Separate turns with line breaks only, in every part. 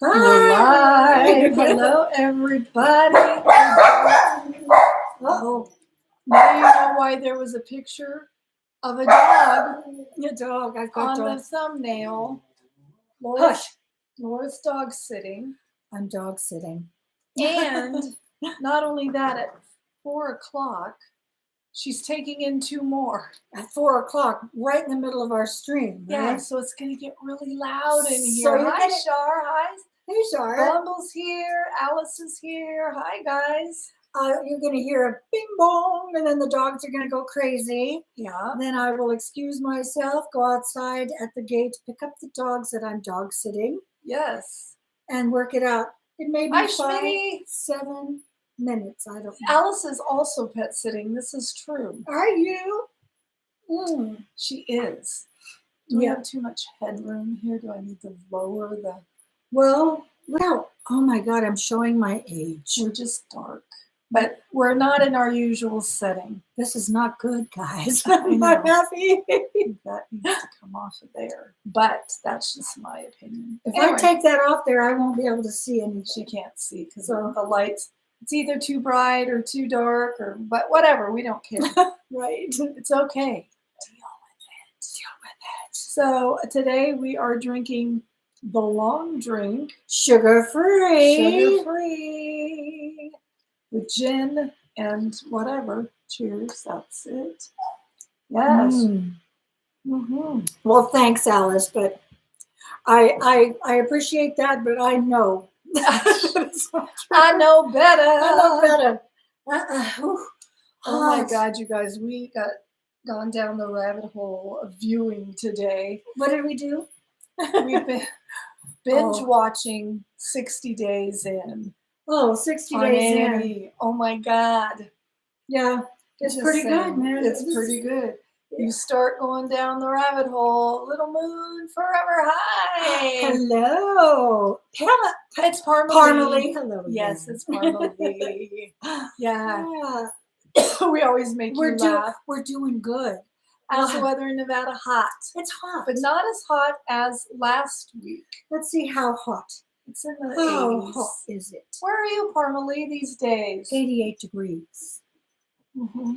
We're live. Hello, everybody. Uh-oh. Now you know why there was a picture of a dog.
A dog. I've got
on
dogs.
the thumbnail.
Hush.
Laura's dog sitting.
I'm dog sitting.
And not only that, at 4 o'clock, she's taking in 2 more.
At 4 o'clock, right in the middle of our stream.
Yeah,
Right?
so it's going to get really loud in here.
So you're
Hi,
gonna-
Shar. Hi.
Hey, Shar.
Bumble's here. Alice is here. Hi, guys.
You're going to hear a bing bong, and then the dogs are going to go crazy.
Yeah.
Then I will excuse myself, go outside at the gate, pick up the dogs that I'm dog sitting,
Yes.
and work it out. It may be
Hi,
5,
Schmitty.
7 minutes. I don't know.
Alice is also pet sitting. This is true.
Are you?
She is. Do we
Yeah.
have too much headroom here? Do I need to lower the...
Well, oh my God, I'm showing my age.
We're just dark. But we're not in our usual setting.
This is not good, guys.
I
I'm not
know.
happy.
That needs to come off of there. But that's just my opinion.
If
Anyway,
I take that off there, I won't be able to see anything.
she can't see because
So-
the lights, it's either too bright or too dark or, but whatever, we don't care.
Right.
It's okay. Deal with it. So today we are drinking the long drink,
Sugar-free.
sugar-free, with gin and whatever. Cheers, that's it. Yes.
Mm.
Mm-hmm.
Well, thanks, Alice, but I appreciate that, but I know. It's not true.
I know better.
I know better.
Oh my God, you guys, we got gone down the rabbit hole of viewing today.
What did we do?
We've been binge
Oh.
watching 60 Days In.
Oh, 60
on
days in.
A&E. Oh my God.
Yeah, it's
Just
pretty
saying,
good, man.
It's pretty good.
Yeah.
You start going down the rabbit hole. Little Moon Forever High.
Hello.
It's Parmalee.
Parmalee. Hello.
Yes,
again.
it's Parmalee. Yeah.
Yeah.
We always make you laugh.
We're doing good.
How's the weather in Nevada? Hot.
It's hot.
But not as hot as last week.
Let's see how hot.
It's in the
How
80s.
hot is it?
Where are you, Parmalee, these days?
88 degrees.
Mm-hmm.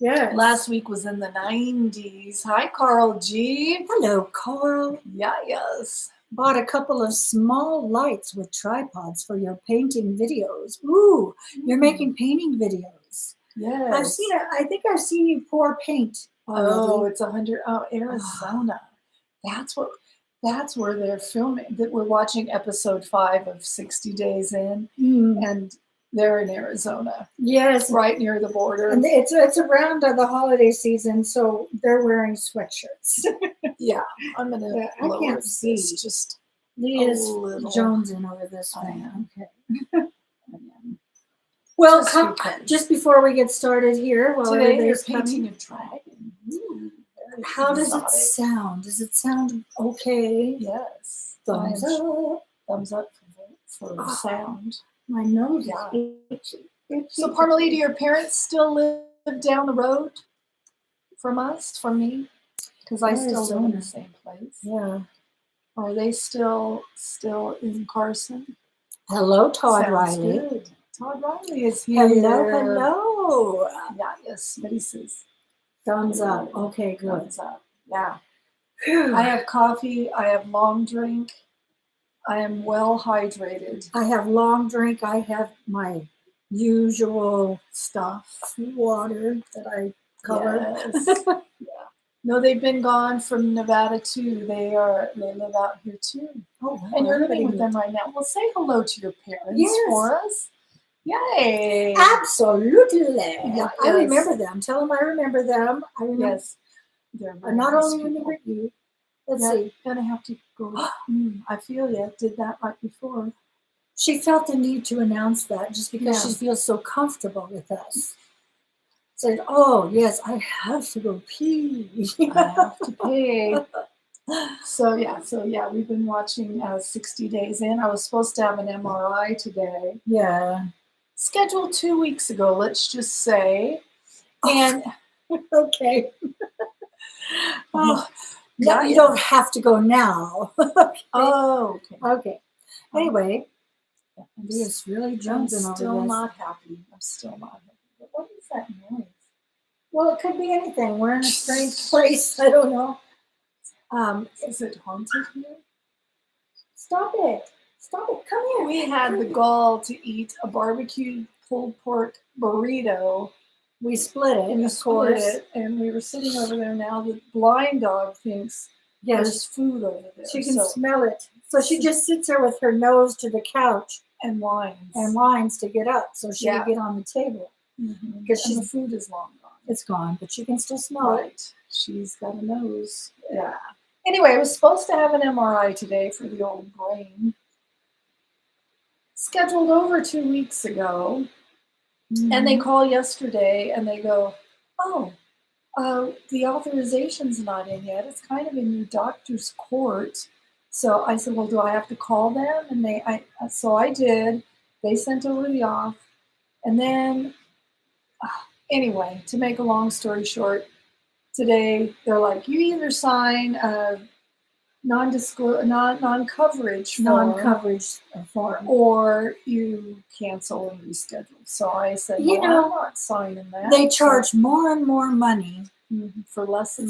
Yes.
Last week was in the 90s. Hi, Carl G.
Hello, Carl.
Yeah, yes.
Bought a couple of small lights with tripods for your painting videos. Ooh, you're making painting videos.
Yes.
I've seen it. I think I've seen you pour paint already.
Oh, it's 100. Oh, Arizona. That's where they're filming. That we're watching episode 5 of 60 Days In, and they're in Arizona,
Yes,
right near the border.
and it's around the holiday season, so they're wearing sweatshirts.
Yeah, I'm gonna
Yeah, I
lower
can't
this
see.
just
Leah's
little.
jonesing over this
I
one.
am.
Okay. Well,
Just
come,
because.
just before we get started here, while
Today you're
everybody's
painting
coming,
a dragon. Ooh, very
how does it
exotic.
sound? Does it sound okay?
Yes.
Thumbs up.
Thumbs up for
Oh.
sound.
My nose
Yeah.
is itchy.
So, Parmalee, do your parents still live down the road from us, from me? Because I still live in
Arizona.
the same place.
Yeah.
Are they still in Carson?
Hello, Todd
Sounds
Riley.
good. Todd Riley is here.
Hello.
Yeah, yes, Smitty
Thumbs up. Okay, good.
Thumbs up. Yeah. I
Phew.
have coffee. I have long drink. I am well hydrated.
I have long drink. I have my usual
Stuff.
water that I cover.
Yes. Yeah. No, they've been gone from Nevada too. They live out here too.
Oh, wow.
And you're living with
Everybody
them right now. Well, say hello to your parents
Yes.
for us. Yay.
Absolutely.
Yeah,
I
yes.
remember them. Tell them I remember them. I remember.
Yes. They're
I not
nice
only
people.
remember you. Let's
Yeah,
see.
gonna have to go. I feel you. Did that right before.
She felt the need to announce that just because
Yeah.
she feels so comfortable with us. Said, "Oh yes, I have to go pee."
I have to pay. So yeah, we've been watching 60 Days In. I was supposed to have an MRI today,
Yeah.
scheduled 2 weeks ago. Let's just say, and
Okay.
oh,
No,
not
you
yet.
don't have to go now.
Oh, okay.
Okay. Anyway,
I'm
we just really jumping over
still
this.
not happy. I'm still not happy. But what is that noise?
Well, it could be anything. We're in a strange place. I don't know.
Is it haunted here?
Stop it. Stop it. Come here.
We had the gall to eat a barbecued pulled pork burrito.
We split it,
And we
of
split
course.
it, and we were sitting over there now. The blind dog thinks
Yes,
there's food over there.
she can smell it. So she just sits there with her nose to the couch
and whines.
and whines to get up so she can get on the table.
Because the food is long gone.
It's gone, but she can still smell it.
She's got a nose. Yeah. Anyway, I was supposed to have an MRI today for the old brain. Scheduled over 2 weeks ago. And they call yesterday and they go, oh, the authorization's not in yet. It's kind of in your doctor's court. So I said, well, do I have to call them? And so I did. They sent over the auth. And then, anyway, to make a long story short, today they're like, you either sign a non-coverage form, or you cancel and reschedule. So I said, I'm not signing that.
They charge more and more money
for less and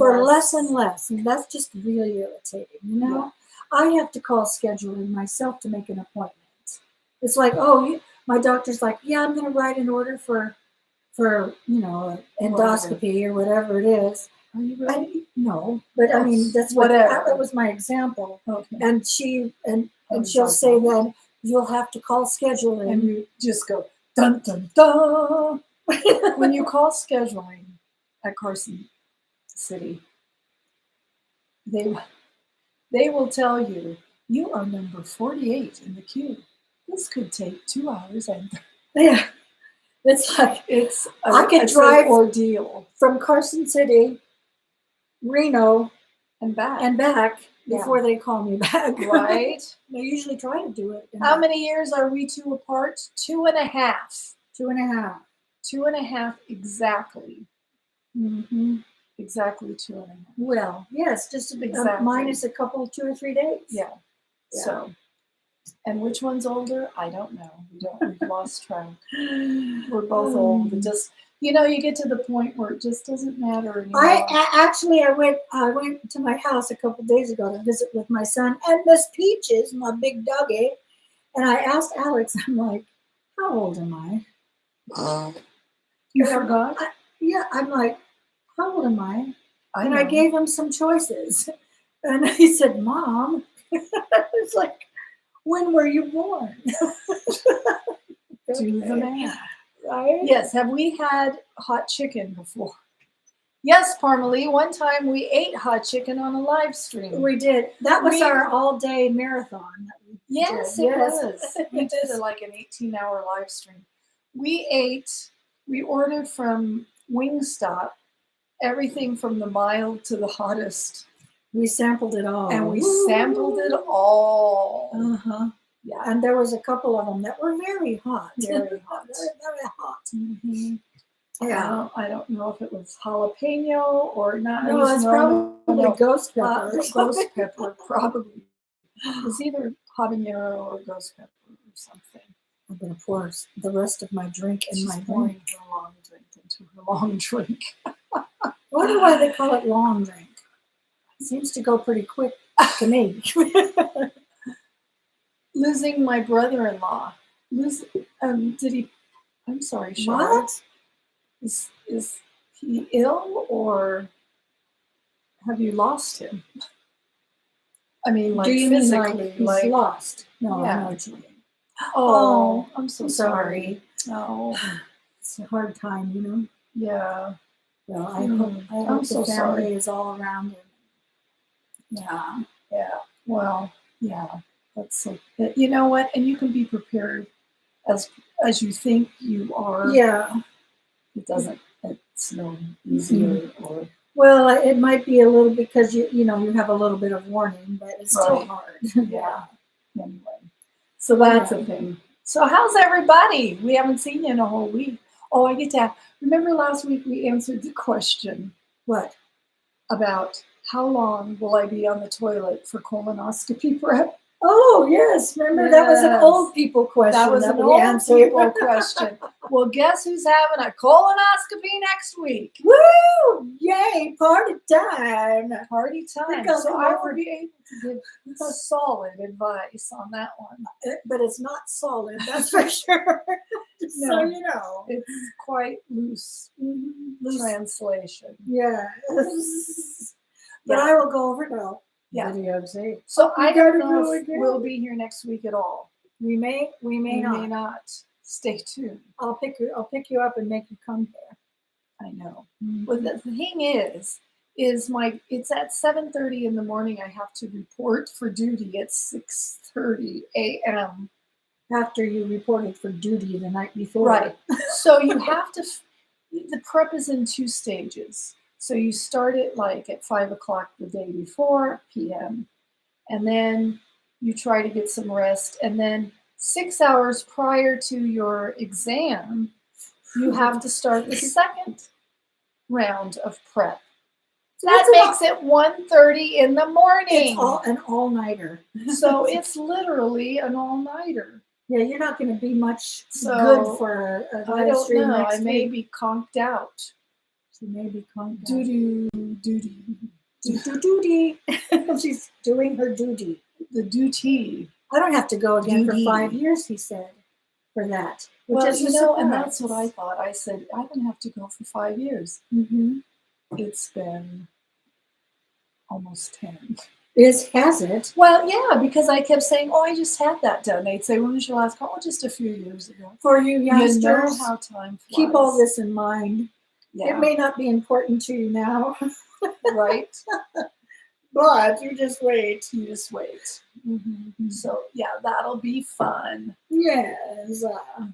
less. And that's just really irritating. You know, yeah. I have to call scheduling myself to make an appointment. It's like, my doctor's like, yeah, I'm going to write an order for endoscopy or whatever it is.
Are you ready?
No, but I mean, that's whatever. That was my example. Okay. And she'll say then you'll have to call scheduling,
and you just go dun dun dun. When you call scheduling at Carson City, they will tell you are number 48 in the queue. This could take 2 hours and
yeah. It's like I could drive
ordeal
from Carson City, Reno,
and back
before they call me back.
Right?
They usually try to do it.
How many years are we two apart? 2.5.
2.5.
2.5 exactly. Exactly 2.5.
Well, yes, just exactly. Minus a couple, 2 or 3 days.
Yeah. So. And which one's older? I don't know. We've lost track. We're both old. It just, you get to the point where it just doesn't matter anymore.
I went to my house a couple days ago to visit with my son and Miss Peaches, my big doggy. And I asked Alex, I'm like, how old am I?
You forgot?
I'm like, how old am I?
And
I gave him some choices. And he said, Mom, it's like, when were you born?
Do the math.
Right?
Yes. Have we had hot chicken before? Yes, Parmalee. One time we ate hot chicken on a live stream.
We did. That was our all-day marathon.
Yes, it was. We did like an 18-hour live stream. We ordered from Wingstop everything from the mild to the hottest.
We sampled it all.
And we sampled it all.
Yeah. And there was a couple of them that were very hot.
Very hot.
Very hot.
Yeah. I don't know if it was jalapeno or not.
No, it's probably ghost pepper.
Ghost pepper, probably. It was either habanero or ghost pepper or something.
I'm going to pour the rest of my drink in my
pouring her long drink into her long drink.
I wonder why they call it long drink. It seems to go pretty quick to me.
Losing my brother-in-law. Did he? I'm sorry, Charlotte.
What?
Is he ill, or have you lost him? I mean, like,
do you
physically,
mean like he's lost? No,
yeah.
I know what you mean.
Oh, I'm so sorry. Oh,
it's a hard time,
Yeah.
Well, I hope the family is all around him. Yeah.
Yeah. Well, yeah. That's so. You know what? And you can be prepared as you think you are.
Yeah.
It doesn't. It's no easier or.
Well, it might be a little because you have a little bit of warning, but it's still hard.
Yeah. Anyway, so that's a thing. So how's everybody? We haven't seen you in a whole week. Oh, I get to. Remember last week we answered the question.
What?
About how long will I be on the toilet for colonoscopy prep?
Oh, yes. Remember, that was an
Yes.
old people question.
That was an
we
old
answered.
people question. Well, guess who's having a colonoscopy next week?
Woo! Yay! Party time.
Party time.
I'll
So
come
I
over.
will be able to give solid advice on that one.
But it's not solid, that's for sure. Just so
No.
you know.
It's quite loose translation.
Yes. But
Yeah.
I will go over now.
Yeah.
Videotape.
So I
gotta
don't know
go
if
again.
we'll be here next week at all.
We may
We
not.
may not. Stay tuned.
I'll pick you up and make you come here.
I know. But the thing is it's at 7:30 in the morning. I have to report for duty at 6:30 a.m.
After you reported for duty the night before.
Right. So you have to. The prep is in 2 stages. So you start it like at 5 o'clock the day before p.m. and then you try to get some rest, and then 6 hours prior to your exam, you have to start the second round of prep. That makes it 1:30 in the morning.
It's an all-nighter.
So it's literally an all-nighter.
Yeah, you're not going to be much
So,
good for a
I
live
don't
stream
know.
next
I may
week.
be conked out.
She may be conked out.
Duty.
Duty. She's doing her duty.
The duty.
I don't have to go again
Duty.
for 5 years, he said, for that.
Well,
is
you know, and that's what I thought. I said, I don't have to go for 5 years.
Mm-hmm.
It's been almost 10.
Has it?
Well, yeah, because I kept saying, "Oh, I just had that done." They'd say, "When was your last call?" "Oh, just a few years ago."
For you youngsters,
you know how time flies.
Keep all this in mind.
Yeah.
It may not be important to you now,
right?
But you just wait.
You just wait. Mm-hmm. So yeah, that'll be fun.
Yes,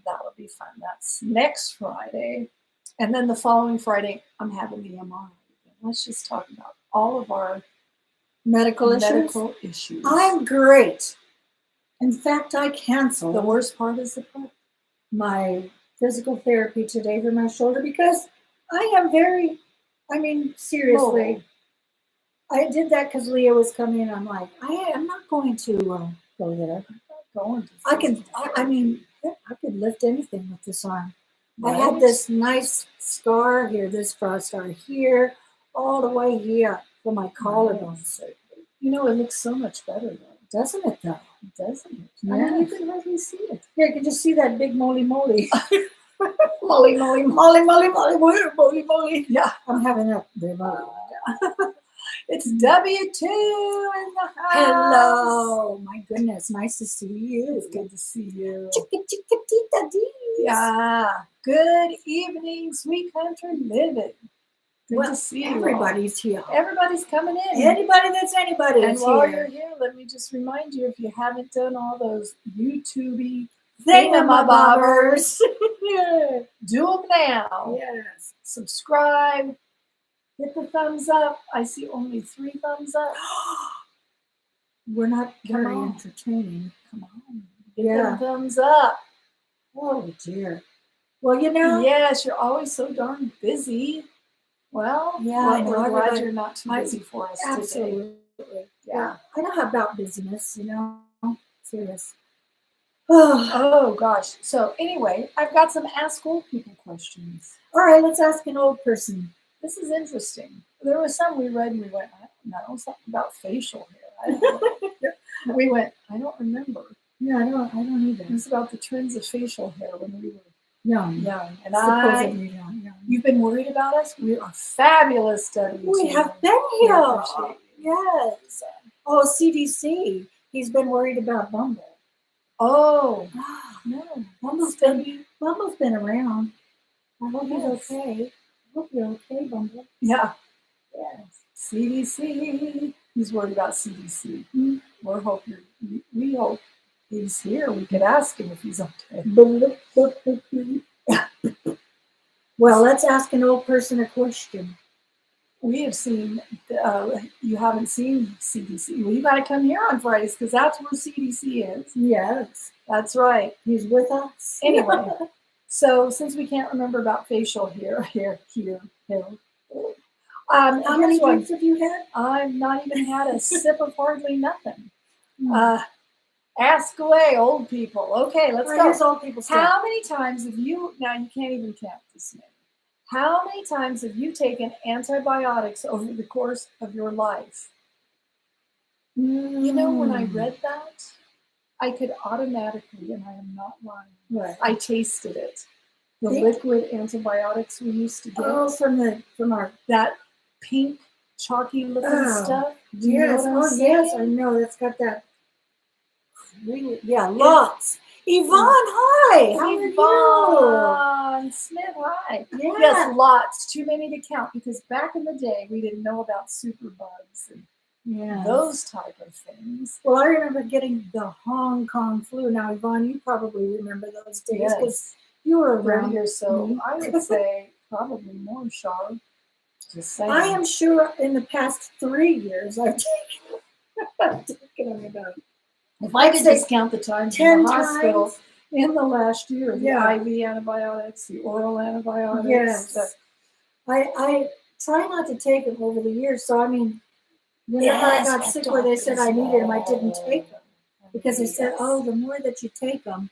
that'll be fun. That's next Friday, and then the following Friday, I'm having the MRI. Let's just talk about all of our
medical issues. I'm great. In fact, I canceled.
The worst part is the prep.
My physical therapy today for my shoulder because I am seriously.
Mobile.
I did that because Leah was coming and I'm like, I'm not going to go there.
I'm not going to.
I could lift anything with this arm.
Right.
I had this nice scar here, this cross scar here, all the way here for my collarbone.
You know, it looks so much better though.
Doesn't it though?
Doesn't it?
Yeah.
I mean, you can hardly see it.
Yeah, you can just see that big moly.
moly. Yeah.
I'm having that big moly.
It's W2 in the house.
Hello. My goodness. Nice to see you.
It's good to see you.
Chiquitita dee.
Yeah. Good evening, sweet country living. Good to see you.
Everybody's here.
Everybody's coming in.
Anybody that's anybody
and
is
while
here.
you're here, let me just remind you, if you haven't done all those YouTube-y
thingamabobbers,
do them now.
Yes.
Subscribe. Hit the thumbs up. I see only 3 thumbs up.
We're not very
on.
entertaining.
Come on. Get them thumbs up.
Oh, dear. Well, you know.
Yes, you're always so darn busy. Well, we're glad you're not too busy for us today.
Absolutely.
Yeah.
I know about busyness, you know. Serious.
Oh, gosh. So, anyway, I've got some Ask Old People questions.
All right, let's ask an old person.
This is interesting. There were some we read and we went, I don't know, something about facial hair. I don't know. We went, I don't remember.
Yeah, I don't either.
It was about the trends of facial hair when we were
young.
And
supposedly young.
You've been worried about us? We are fabulous studies.
We have been here. Yes. Oh, CDC. He's been worried about Bumble.
Oh. No.
Bumble's been around. I hope he's okay. I hope you're okay, Bumble.
Yeah. Yes. CDC. He's worried about CDC.
Mm-hmm.
We hope he's here. We could ask him if he's okay.
Well, let's ask an old person a question.
We have seen, you haven't seen CDC. Well, you got to come here on Fridays because that's where CDC is.
Yes.
That's right.
He's with us.
Anyway, so since we can't remember about facial hair.
How many drinks have you had?
I've not even had a sip of hardly nothing. Ask away, old people. Okay, let's go.
Here's old people stuff.
How many times have you, now you can't even count this many. How many times have you taken antibiotics over the course of your life? You know, when I read that, I could automatically, and I am not lying,
Right.
I tasted it. The liquid antibiotics we used to get.
Oh, from our
that pink chalky looking stuff. Do you
yes.
know what I'm
Yes,
saying?
I know. That's got that. Really, yeah, lots. Yvonne, hi. How are
Yvonne Smith, hi.
you? Yeah.
Yes, lots. Too many to count because back in the day we didn't know about superbugs and those type of things.
Well, I remember getting the Hong Kong flu. Now, Yvonne, you probably remember those days because you were around
30 or so. I would say probably more, Char. Just saying.
I am sure in the past 3 years I've taken them about.
If I could just count the times
10
in the hospital
times
in the last year, the IV antibiotics, the oral antibiotics.
Yes. I try not to take them over the years. So, I mean, whenever I got sick where they said I needed them, I didn't take them. Because they said, oh, the more that you take them,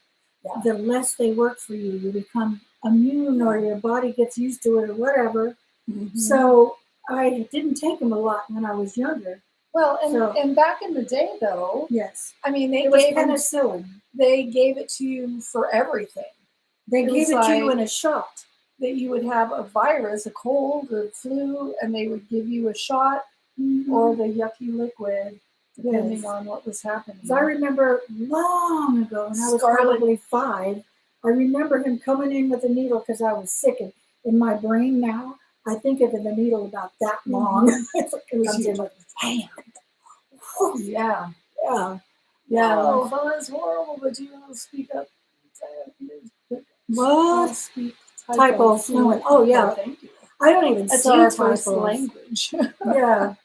the less they work for you. You become immune or your body gets used to it or whatever. Mm-hmm. So I didn't take them a lot when I was younger.
Well, and back in the day, though,
yes,
I mean, they
gave penicillin.
They gave it to you for everything.
They gave it to you in a shot.
That you would have a virus, a cold, a flu, and they would give you a shot or the yucky liquid, depending on what was happening.
I remember long ago, when I was probably 5, I remember him coming in with a needle because I was sick. And in my brain now, I think of the needle about that long. It was huge. Bam.
Yeah.
Yeah.
Yeah. Oh, fun is horrible, but you don't speak up.
What?
Speak
typo fluent. Oh, yeah.
Thank you.
I don't even see
our
typos.
First language.
Yeah.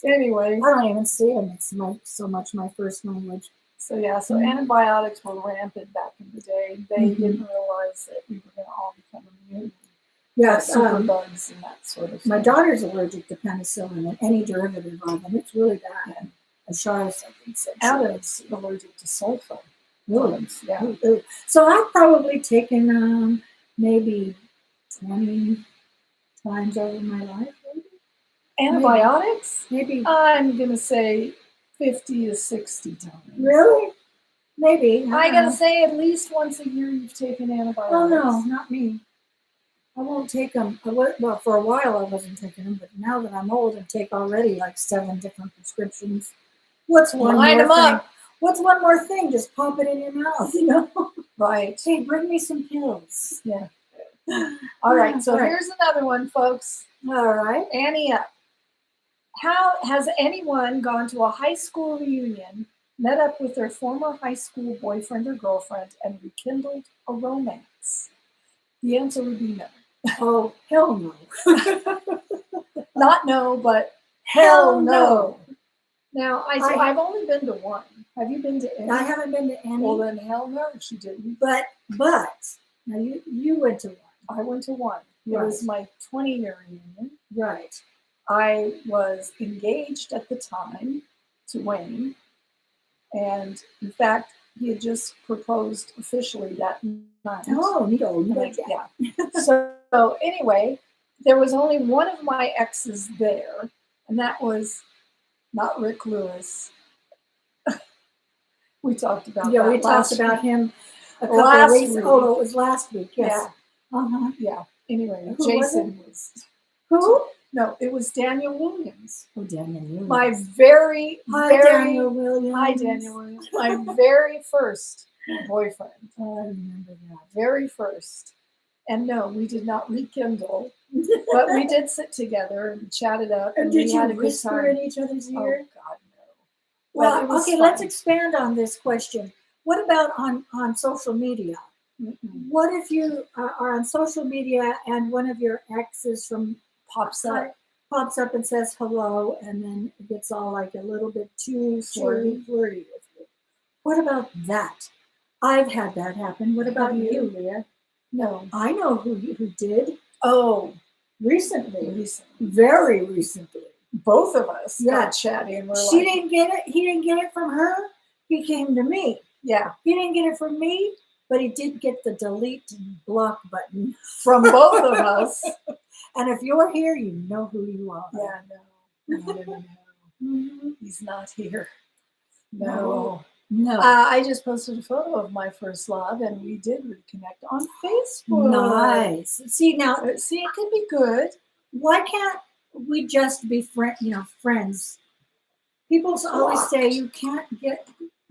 Anyway.
I don't even see them. It's so much my first language.
So, antibiotics were rampant back in the day. They didn't realize that we were going to all become immune.
Yes,
superbugs and that sort of thing.
My daughter's allergic to penicillin and any derivative of them. It's really bad.
Yeah.
As Charlotte said,
Adam's allergic to sulfur.
Really? Yeah. Ooh. So I've probably taken maybe 20 times over my life. Maybe.
Antibiotics?
Maybe.
I'm going to say 50 to 60 times.
Really? Maybe.
I got to say at least once a year you've taken antibiotics.
Oh, no, not me. I won't take them. Well, for a while I wasn't taking them, but now that I'm old and take already like 7 different prescriptions, what's one more thing? What's one more thing? Just pump it in your mouth, you know?
Right.
Hey, bring me some pills.
Yeah. All right. So here's another one, folks.
All right.
Annie up. How has anyone gone to a high school reunion, met up with their former high school boyfriend or girlfriend, and rekindled a romance? The answer would be no.
Oh, hell no.
Not no, but hell no. Now, I've only been to one. Have you been to any?
I haven't been to any.
Well, then hell no, she didn't.
But now you went to one.
I went to one. Right. It was my 20-year reunion.
Right.
I was engaged at the time to Wayne. And in fact, he had just proposed officially that night.
Oh,
yeah. So anyway, there was only one of my exes there, and that was not Rick Lewis. We talked about that.
We talked about him a couple of weeks. Oh, it was last week. Yes.
Yeah. Yeah. Anyway, Jason was.
Who?
No, it was Daniel Williams.
Oh, Daniel Williams.
My very,
Daniel Williams.
Hi, Daniel Williams. My very first boyfriend.
Oh, I remember that.
Very first. And no, we did not rekindle, but we did sit together and chat it up.
And
did
you whisper in each other's ear?
Oh, God, no.
Well, okay, let's expand on this question. What about on social media? Mm-mm. What if you are on social media and one of your exes pops up and says hello, and then it gets all like a little bit too flirty with you? What about that? I've had that happen. What about you, Leah? No. I know who did.
Oh,
recently. Very recently.
Both of us got chatty and
she didn't get it. He didn't get it from her. he came to me.
Yeah.
He didn't get it from me, but he did get the delete and block button
From both of us.
And if you're here, you know who you are.
Yeah, no.
Mm-hmm.
He's not here. No.
No.
I just posted a photo of my first love, and we did reconnect on Facebook.
Nice. See, now,
it can be good.
Why can't we just be friends? People always say you can't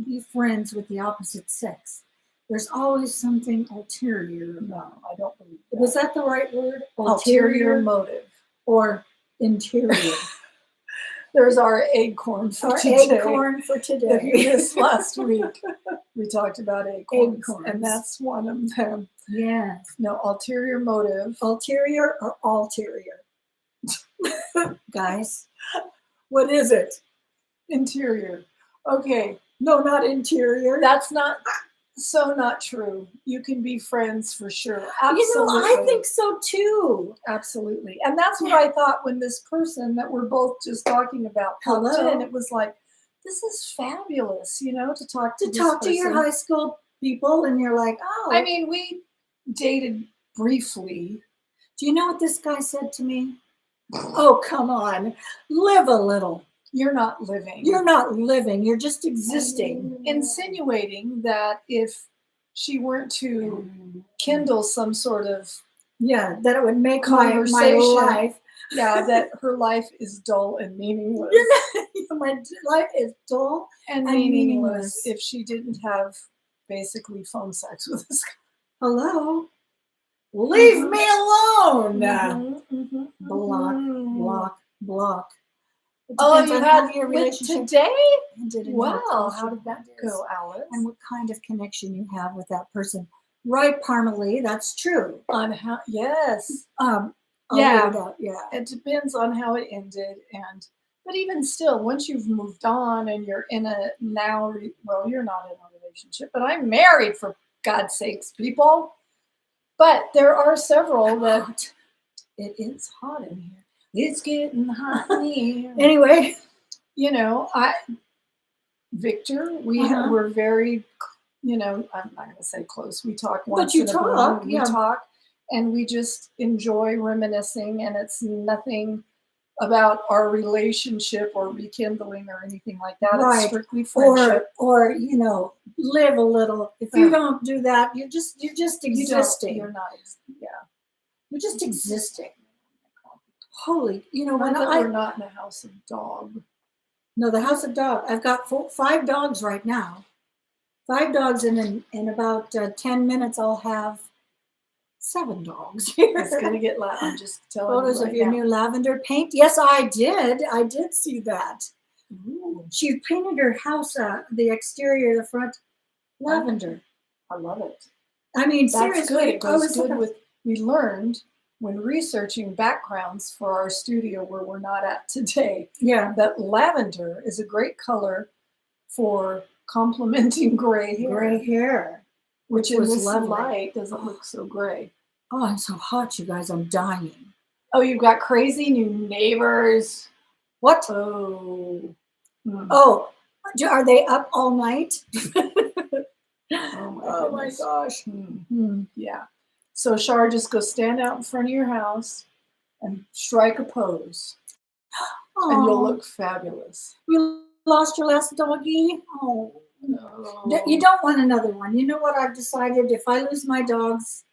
be friends with the opposite sex. There's always something ulterior.
No, I don't believe that.
Was that the right word?
Ulterior motive.
Or interior.
There's our acorn for today. If you missed last week, we talked about acorns, and that's one of them.
Yes.
No, ulterior motive.
Ulterior or ulterior? Guys.
What is it? Interior. Okay.
No, not interior.
That's not true. You can be friends for sure. Absolutely.
I think so too.
Absolutely. And that's what I thought when this person that we're both just talking about popped in. It was like, this is fabulous, to talk to
your high school people, and you're like, oh.
I mean, we dated briefly.
Do you know what this guy said to me? Oh, come on. Live a little.
You're not living.
You're not living. You're just existing.
Insinuating that if she weren't to kindle some sort of
that it would make
conversation,
my life.
Yeah, that her life is dull and meaningless.
My life is dull
and meaningless if she didn't have basically phone sex with this guy.
Hello? Leave me alone. Block.
Oh, you had
your relationship
today?
Wow,
how did that go, Alice?
And what kind of connection you have with that person? Right, Parmalee, that's true.
On how? Yes.
Yeah.
It depends on how it ended, but even still, once you've moved on and you're in you're not in a relationship, but I'm married, for God's sakes, people. But there are several that it is hot in here. It's getting hot in here.
Anyway,
Victor, we're very, I'm not going to say close. We talk once in a blue. We talk, and we just enjoy reminiscing, and it's nothing about our relationship or rekindling or anything like that.
Right.
It's strictly friendship.
Or live a little. If you don't do that, you're just existing.
You're not.
You're just existing. Holy,
we're not in a house of dog.
No, the house of dog. I've got 5 dogs right now. 5 dogs, and in about 10 minutes, I'll have 7 dogs here.
It's going to get loud. I'm just telling you.
Photos of your new lavender paint. Yes, I did. I did see that.
Ooh.
She painted her house, the exterior, the front, lavender.
I love it.
I mean,
that's
seriously,
good. It goes good with. We learned when researching backgrounds for our studio where we're not at today, that lavender is a great color for complementing gray hair.
Gray hair.
Which in this light doesn't look so gray.
Oh, I'm so hot, you guys. I'm dying.
Oh, you've got crazy new neighbors.
What?
Oh.
Oh, are they up all night?
Oh my gosh. Yeah. So Shar, just go stand out in front of your house and strike a pose. And you'll look fabulous.
You lost your last doggy? Oh. No. You don't want another one. You know what I've decided? If I lose my dogs,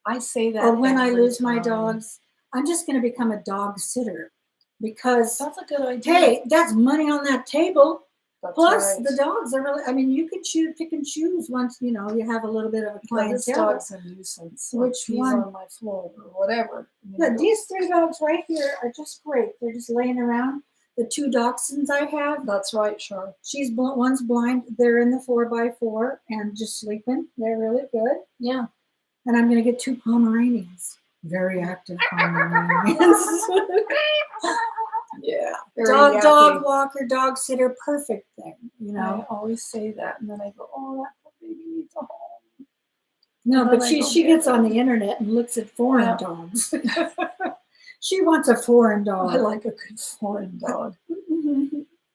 I say that.
Or when I lose my dogs, I'm just going to become a dog sitter. Because
that's a good idea.
Hey, that's money on that table.
That's
Plus,
right.
the dogs are really, you can pick and choose once, you have a little bit of a clientele.
This dog's a nuisance.
Which one?
On my floor or whatever.
These 3 dogs right here are just great. They're just laying around. The 2 dachshunds I have.
That's right, Char.
One's blind. They're in the 4x4 and just sleeping. They're really good.
Yeah.
And I'm going to get 2 Pomeranians. Very active Pomeranians. Yeah. Dog walker, dog sitter, perfect thing.
I always say that. And then I go, oh, that baby needs a home.
No, but she gets on the internet and looks at foreign dogs. She wants a foreign dog.
I like a good foreign dog.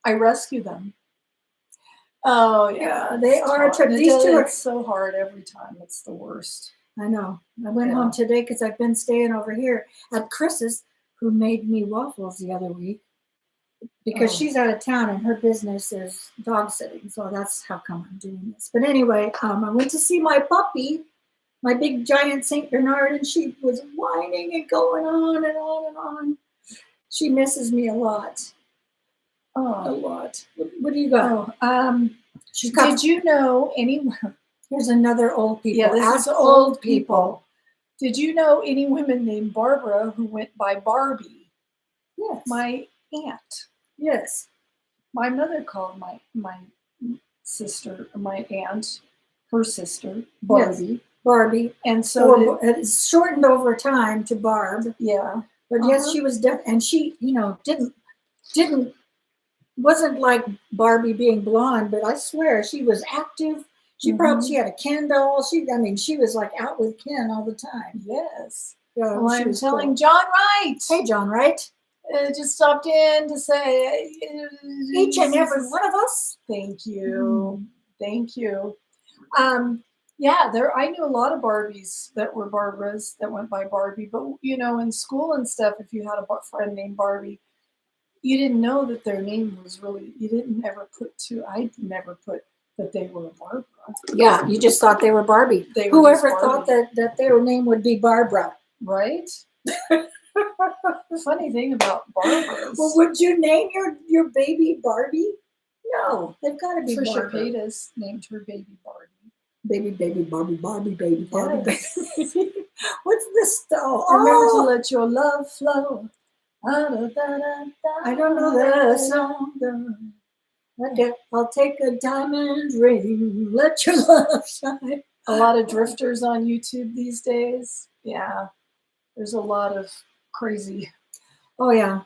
I rescue them. Oh yeah,
they are a trip. These two are.
It's so hard every time. It's the worst.
I know. I went home today because I've been staying over here at Chris's, who made me waffles the other week because she's out of town and her business is dog sitting. So that's how come I'm doing this. But anyway, I went to see my puppy, my big giant Saint Bernard, and she was whining and going on and on and on. She misses me a lot. A lot. What do you got?
Did you know anyone?
Here's another old people.
Yeah, this is old people. Did you know any women named Barbara who went by Barbie?
Yes.
My aunt.
Yes.
My mother called my sister, my aunt, her sister, Barbie.
Yes. Barbie.
And so
it's shortened over time to Barb.
Yeah.
But yes, she was deaf, and she, wasn't like Barbie being blonde, but I swear she was active. She had a Ken doll. She was like out with Ken all the time.
Yes.
Yeah,
well, I'm telling John Wright.
Hey, John Wright.
Just stopped in to say
each and every one of us.
Thank you. Thank you. Yeah, I knew a lot of Barbies that were Barbaras that went by Barbie, but in school and stuff, if you had a friend named Barbie, you didn't know that their name was really, I never put that they were Barbara.
Yeah, you just thought they were Barbie. Whoever thought that their name would be Barbara?
Right? Funny thing about Barbaras.
Well, would you name your baby Barbie? No, they've got to be
Trisha
Barbara.
Paytas named her baby Barbie.
Baby, Barbie, baby, Barbie,
yes.
baby. What's this?
Remember to let your love flow. I
don't know the song. Okay, I'll take a diamond ring. Let your love shine.
A lot of drifters on YouTube these days. Yeah, there's a lot of crazy.
Oh yeah,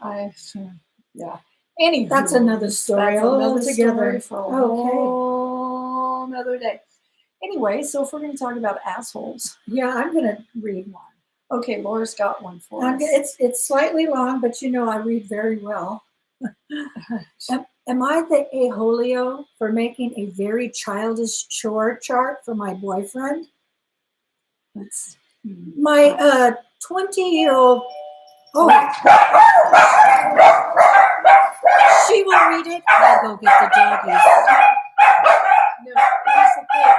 yeah. Anyway,
that's another story altogether.
For a whole another day. Anyway, so if we're going to talk about assholes,
I'm going to read one.
Okay, Laura's got one for us.
It's slightly long, but I read very well. Am I the a-holio for making a very childish chore chart for my boyfriend? My 20-year-old. Oh, she will read it. I'll go get the doggies.
No, here's the thing.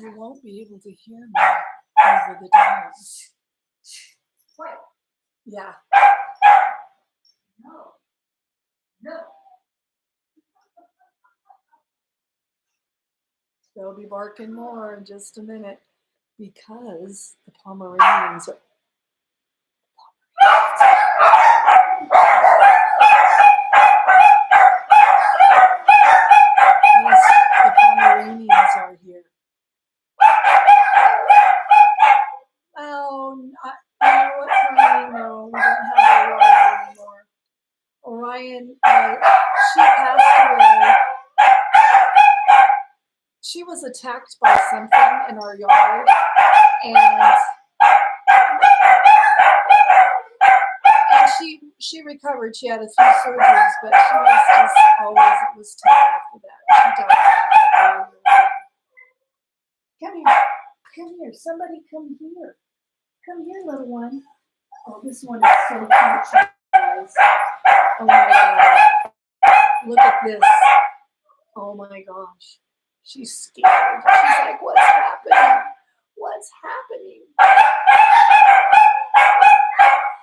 You won't be able to hear me over the dogs. Yeah. No. They'll be barking more in just a minute because the Pomeranians are. Yes, the Pomeranians are here. Oh, you know what, Connie? No, we don't have Orion anymore. Orion, she passed away. She was attacked by something in our yard, and she recovered. She had a few surgeries, but she was just always, it was tough after that. She died. Come here, somebody come here. Come here, little one. Oh, this one is so cute, guys. Oh my God. Look at this. Oh my gosh. She's scared. She's like, what's happening? What's happening?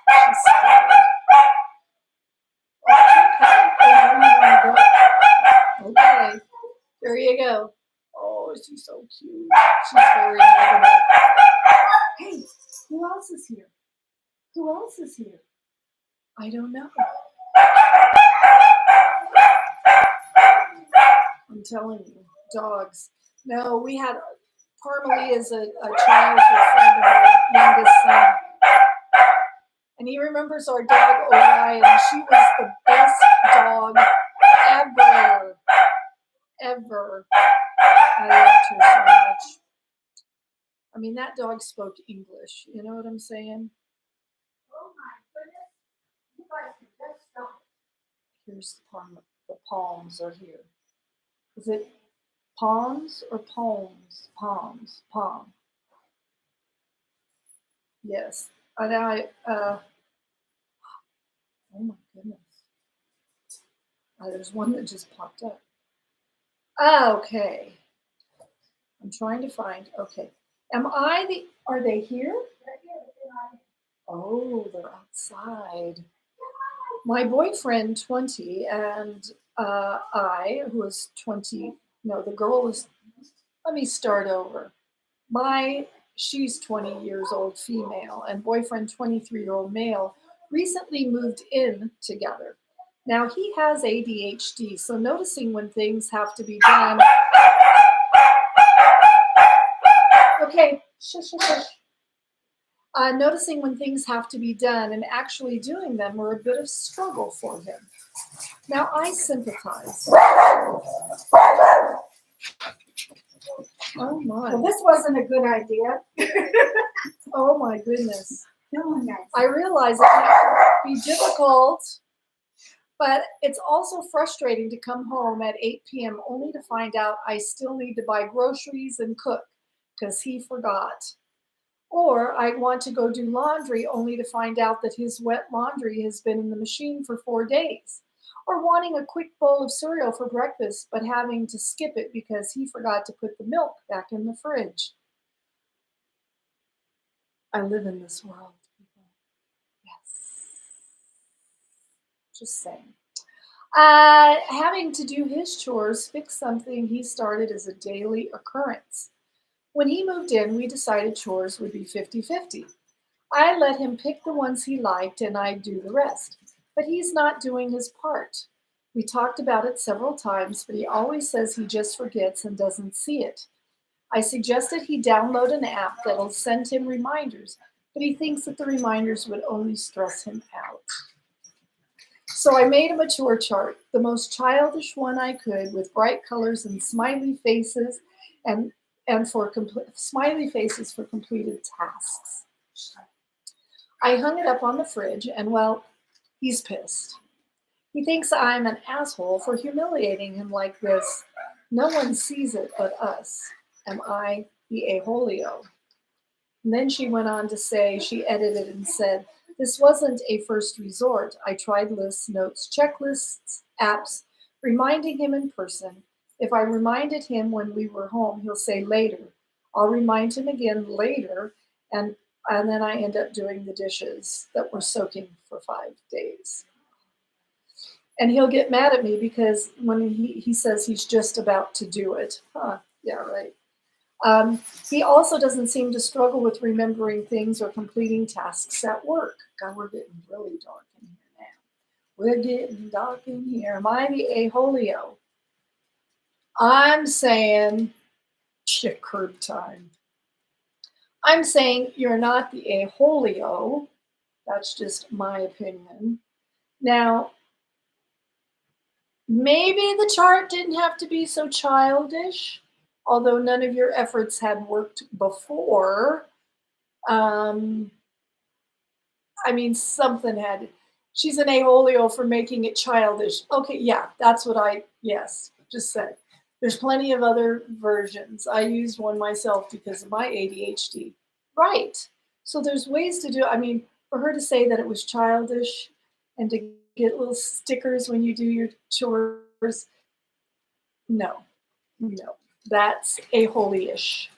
She's scared. Okay. There you go. Oh, she's so cute. She's very lovable. Hey, who else is here? Who else is here? I don't know. I'm telling you, dogs. No, we had Parmalee is a childhood friend of my youngest son. And he remembers our dog Orion. She was the best dog ever. Ever. I loved her so much. I mean, that dog spoke English. You know what I'm saying? Oh my goodness. You guys can just stop. Here's the The palms are here. Is it palms or poems? Palms. Palm. Yes. And oh my goodness. There's one that just popped up. Okay. I'm trying to find, okay. Are they here? Oh, they're outside. My boyfriend, 20, and who was 20, no, the girl was, let me start over. She's 20 years old female, and boyfriend, 23-year-old male, recently moved in together. Now he has ADHD, so noticing when things have to be done. Okay, shush, shush, shush. Noticing when things have to be done and actually doing them were a bit of struggle for him. Now I sympathize. Oh my.
Well, this wasn't a good idea.
Oh my goodness.
No, nice.
I realize it can be difficult, but it's also frustrating to come home at 8 p.m. only to find out I still need to buy groceries and cook because he forgot. Or I want to go do laundry only to find out that his wet laundry has been in the machine for 4 days. Or wanting a quick bowl of cereal for breakfast, but having to skip it because he forgot to put the milk back in the fridge. I live in this world, people. Yes. Just saying. Having to do his chores, fix something he started as a daily occurrence. When he moved in, we decided chores would be 50-50. I let him pick the ones he liked and I'd do the rest. But he's not doing his part. We talked about it several times, but he always says he just forgets and doesn't see it. I suggested he download an app that'll send him reminders, but he thinks that the reminders would only stress him out. So I made him a chore chart, the most childish one I could, with bright colors and smiley faces and for smiley faces for completed tasks. I hung it up on the fridge, and well, he's pissed. He thinks I'm an asshole for humiliating him like this. No one sees it but us. Am I the a-holio? And then she went on to say, she edited and said, this wasn't a first resort. I tried lists, notes, checklists, apps, reminding him in person. If I reminded him when we were home, he'll say later. I'll remind him again later, and then I end up doing the dishes that were soaking for 5 days. And he'll get mad at me because when he says he's just about to do it. Yeah, right. He also doesn't seem to struggle with remembering things or completing tasks at work. God, we're getting really dark in here now. We're getting dark in here. Am I the a-holio? I'm saying, shit, curb time. I'm saying you're not the a-holio. That's just my opinion. Now, maybe the chart didn't have to be so childish, although none of your efforts had worked before. I mean, something had. She's an a-holio for making it childish. Okay, yeah, that's what yes, just said. There's plenty of other versions. I used one myself because of my ADHD. Right. So there's ways to do, I mean, for her to say that it was childish and to get little stickers when you do your chores, no, that's a-hole-ish.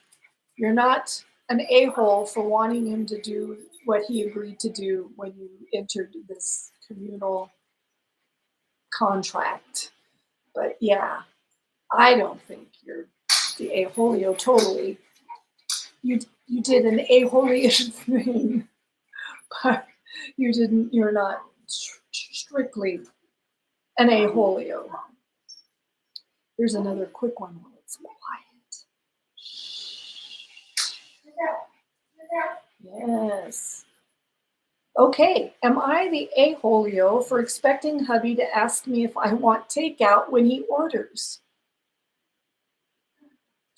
You're not an a-hole for wanting him to do what he agreed to do when you entered this communal contract. But yeah, I don't think you're the a-holio totally. You did an a-hole-ish thing, but you're not strictly an a-holio. Here's another quick one while it's quiet. Yes. Okay, am I the a-holio for expecting hubby to ask me if I want takeout when he orders?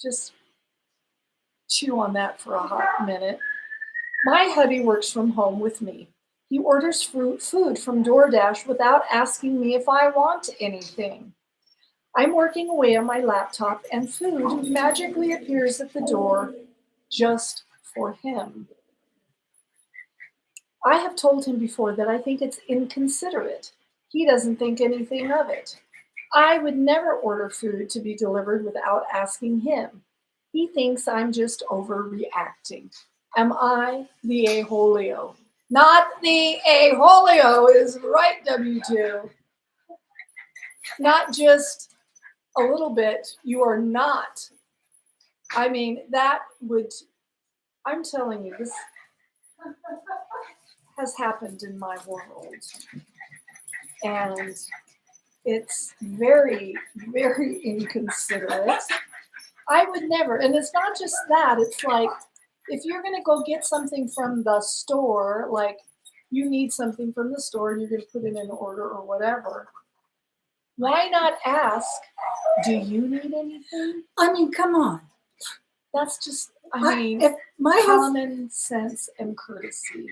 Just chew on that for a hot minute. My hubby works from home with me. He orders food from DoorDash without asking me if I want anything. I'm working away on my laptop and food magically appears at the door just for him. I have told him before that I think it's inconsiderate. He doesn't think anything of it. I would never order food to be delivered without asking him. He thinks I'm just overreacting. Am I the a-holio? Not the a-holio is right, W2. Not just a little bit. You are not. I mean, that would, I'm telling you, this has happened in my world. And it's very, very inconsiderate. I would never, and it's not just that, it's like, if you're gonna go get something from the store, like you need something from the store and you're gonna put in an order or whatever, why not ask, do you need anything?
I mean, come on.
That's just, I mean,
if my
common sense and courtesy.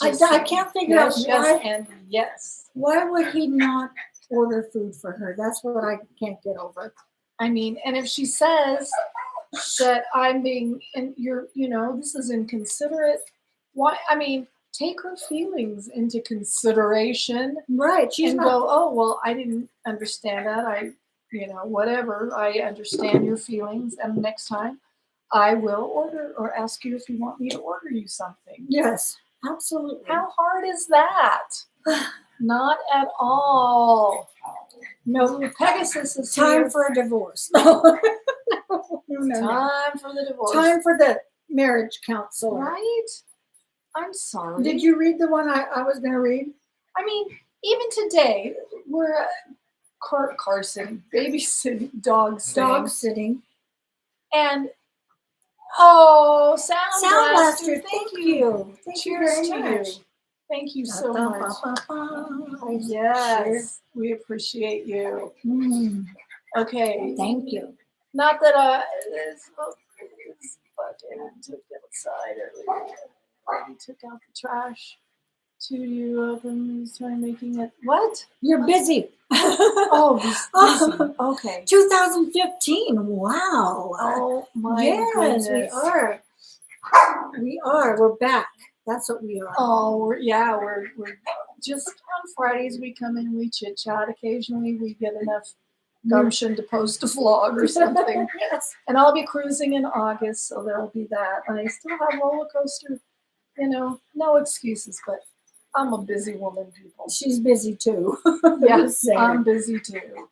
I can't figure out
yes,
why.
Yes, and yes.
Why would he not order food for her? That's what I can't get over.
I mean, and if she says that I'm being, and this is inconsiderate, why? I mean, take her feelings into consideration.
Right. She's
and
not,
go, oh, well, I didn't understand that. Whatever. I understand your feelings. And next time I will order or ask you if you want me to order you something.
Yes, absolutely.
How hard is that? Not at all. No, Pegasus is
time
here.
for a divorce. No.
Time for the divorce.
Time for the marriage counselor.
Right? I'm sorry.
Did you read the one I was going to read?
I mean, even today, we're car sitting, babysitting, dog sitting. And, Sound Blaster, thank you.
Thank
Cheers
you very
to
much.
you. Thank you so much. Yes, we appreciate you. Okay.
Thank you.
Not that this fucking took outside earlier. He took out the trash. To you of them started making it. What?
You're busy.
Busy. Okay.
2015. Wow.
Oh my
goodness.
Yes,
we are. We are. We're back. That's what we are.
Oh, we're just on Fridays we come in and we chit chat. Occasionally we get enough gumption to post a vlog or something.
Yes.
And I'll be cruising in August, so there'll be that. And I still have roller coaster, no excuses, but I'm a busy woman, people.
She's busy too.
Yes, I'm busy too.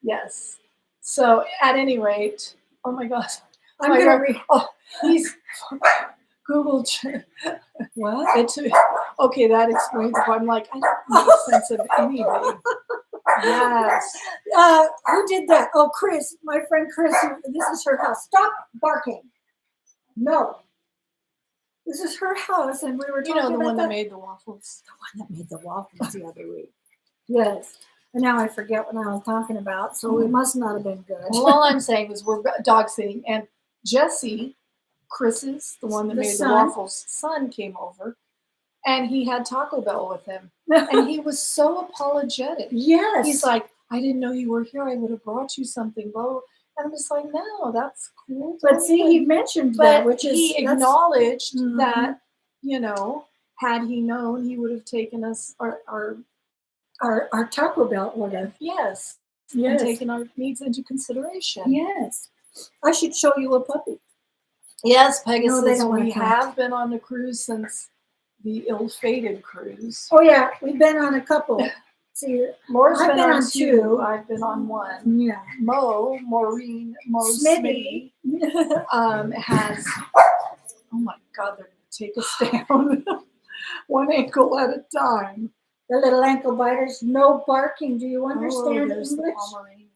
Yes. So at any rate, oh my God.
I'm going to read.
Oh, he's Google.
What?
Okay, that explains it. I'm like, I don't make sense of anything. Yes.
Who did that? Oh, Chris, my friend Chris. This is her house. Stop barking. No. This is her house, and we were talking about
the one that made the waffles.
The one that made the waffles the other week. Yes. And now I forget what I was talking about, so it must not have been good.
Well, all I'm saying is we're dog sitting, and Jesse, Chris's, the one that made the waffles, son came over, and he had Taco Bell with him. And he was so apologetic.
Yes.
He's like, I didn't know you were here. I would have brought you something. Blah. And I'm just like, no, that's cool.
But see, he mentioned that, which is...
he acknowledged that, had he known, he would have taken us our
Taco Bell order.
Yes.
Yes.
And taken our needs into consideration.
Yes. I should show you a puppy.
Yes, Pegasus.
No, they don't
we have been on the cruise since the ill-fated cruise.
Oh, yeah. We've been on a couple. See,
Laura's
I've been on two.
I've been on one.
Yeah.
Maureen Smitty has, oh my God, they're going to take us down one ankle at a time.
The little ankle biters, no barking. Do you understand
English?
The
Pomeranians.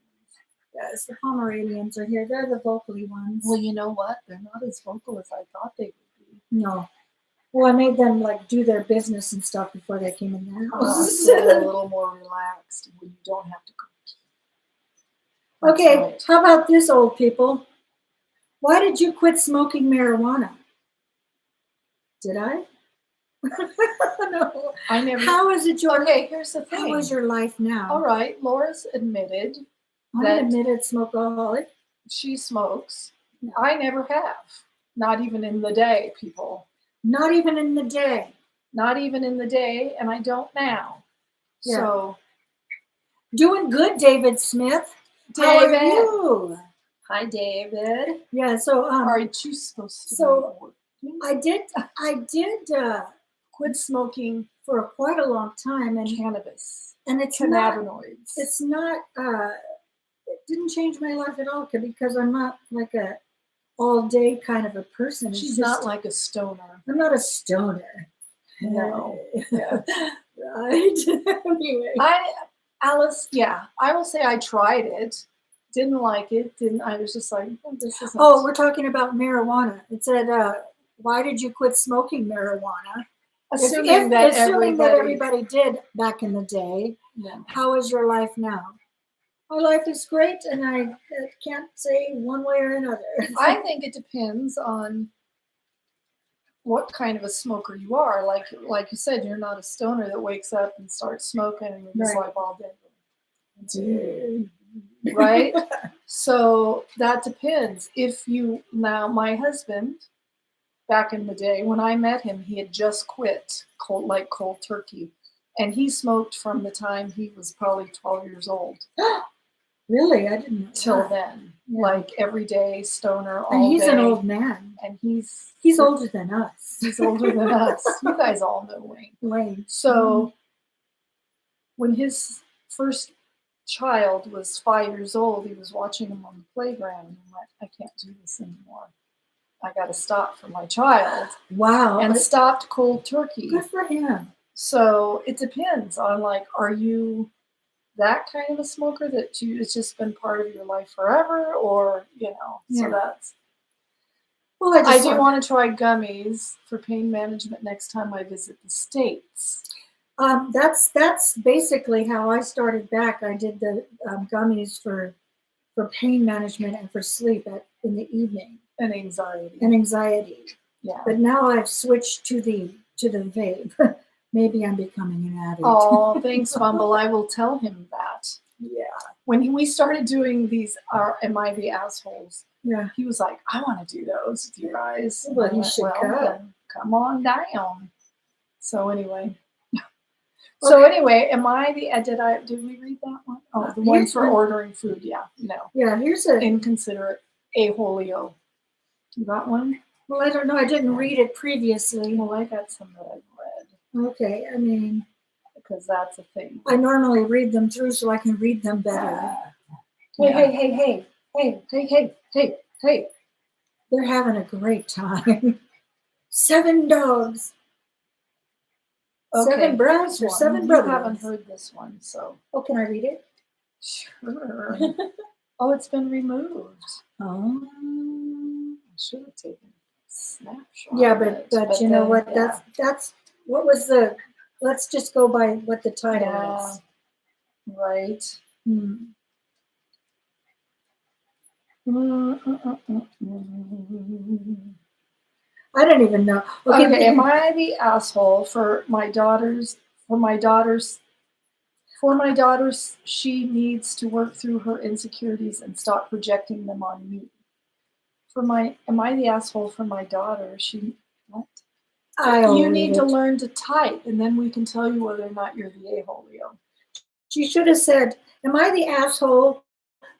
Yes, the Pomeranians are here. They're the vocally ones.
Well, you know what? They're not as vocal as I thought they would be.
No. Well, I made them do their business and stuff before they came in the house.
So a little more relaxed when you don't have to go.
Okay, right. How about this, old people? Why did you quit smoking marijuana? Did I? No.
I never.
How is it your?
Okay, here's the thing.
How is your life now?
All right, Laura's admitted
I'm
that
an admitted smokeaholic.
she smokes.
No.
I never have. Not even in the day, people.
Not even in the day.
Not even in the day, and I don't now.
Yeah.
So,
doing good, David Smith. How are
David.
you?
Hi, David.
Yeah. So,
aren't you supposed to?
So I did
quit smoking
for quite a long time, and
cannabis,
and it's
cannabinoids.
It's not. It didn't change my life at all because I'm not like a all day kind of a person.
She's not like a stoner.
I'm not a stoner.
No. Yeah.
Right. Anyway.
Alice, yeah, I will say I tried it. Didn't like it. I was just like, oh, this isn't.
Oh, we're talking about marijuana. It said, why did you quit smoking marijuana? Assuming that everybody did back in the day.
Yeah.
How is your life now? My life is great, and I can't say one way or another.
I think it depends on what kind of a smoker you are. Like you said, you're not a stoner that wakes up and starts smoking and you're just like all day. Right? So that depends. My husband, back in the day, when I met him, he had just quit cold turkey. And he smoked from the time he was probably 12 years old.
Really? I didn't know.
Till then. Yeah. Like every day, stoner, all day.
And he's an old man.
And he's
older than us.
He's older than us. You guys all know Wayne.
Wayne.
So when his first child was 5 years old, he was watching him on the playground and he went, I can't do this anymore. I got to stop for my child.
Wow.
And stopped cold turkey.
Good for him.
So it depends on are you that kind of a smoker that it's just been part of your life forever, or so that's. Well, I do want to try gummies for pain management next time I visit the States.
That's basically how I started back. I did the gummies for pain management and for sleep in the evening.
And anxiety.
Yeah. But now I've switched to the vape. Maybe I'm becoming an addict.
Oh, thanks, Bumble. I will tell him that.
Yeah.
When we started doing these Am I the Assholes?
Yeah.
He was like, I want to do those with you guys.
Well, he should
come on down. So anyway. So anyway, am I did we read that one? Oh, the one for ordering food. Yeah. No.
Yeah, here's an
inconsiderate aholio. You got one?
Well, I don't know. I didn't read it previously.
Well, I got some that I've read.
Okay, I mean,
because that's a thing.
I normally read them through so I can read them better.
Hey.
They're having a great time. 7 dogs.
Okay.
7 brothers or 7 brothers.
I haven't heard this one, so.
Oh, can I read it?
Sure. Oh, it's been removed.
Oh.
I should have taken a snapshot.
Yeah, but you know what? Yeah. That's what was the. Let's just go by what the title is.
Right.
I don't even know.
Okay, am I the asshole for my daughters? She needs to work through her insecurities and stop projecting them on me. Am I the asshole for my daughter? What? You need to learn to type, and then we can tell you whether or not you're the a-hole, Leo.
She should have said, "Am I the asshole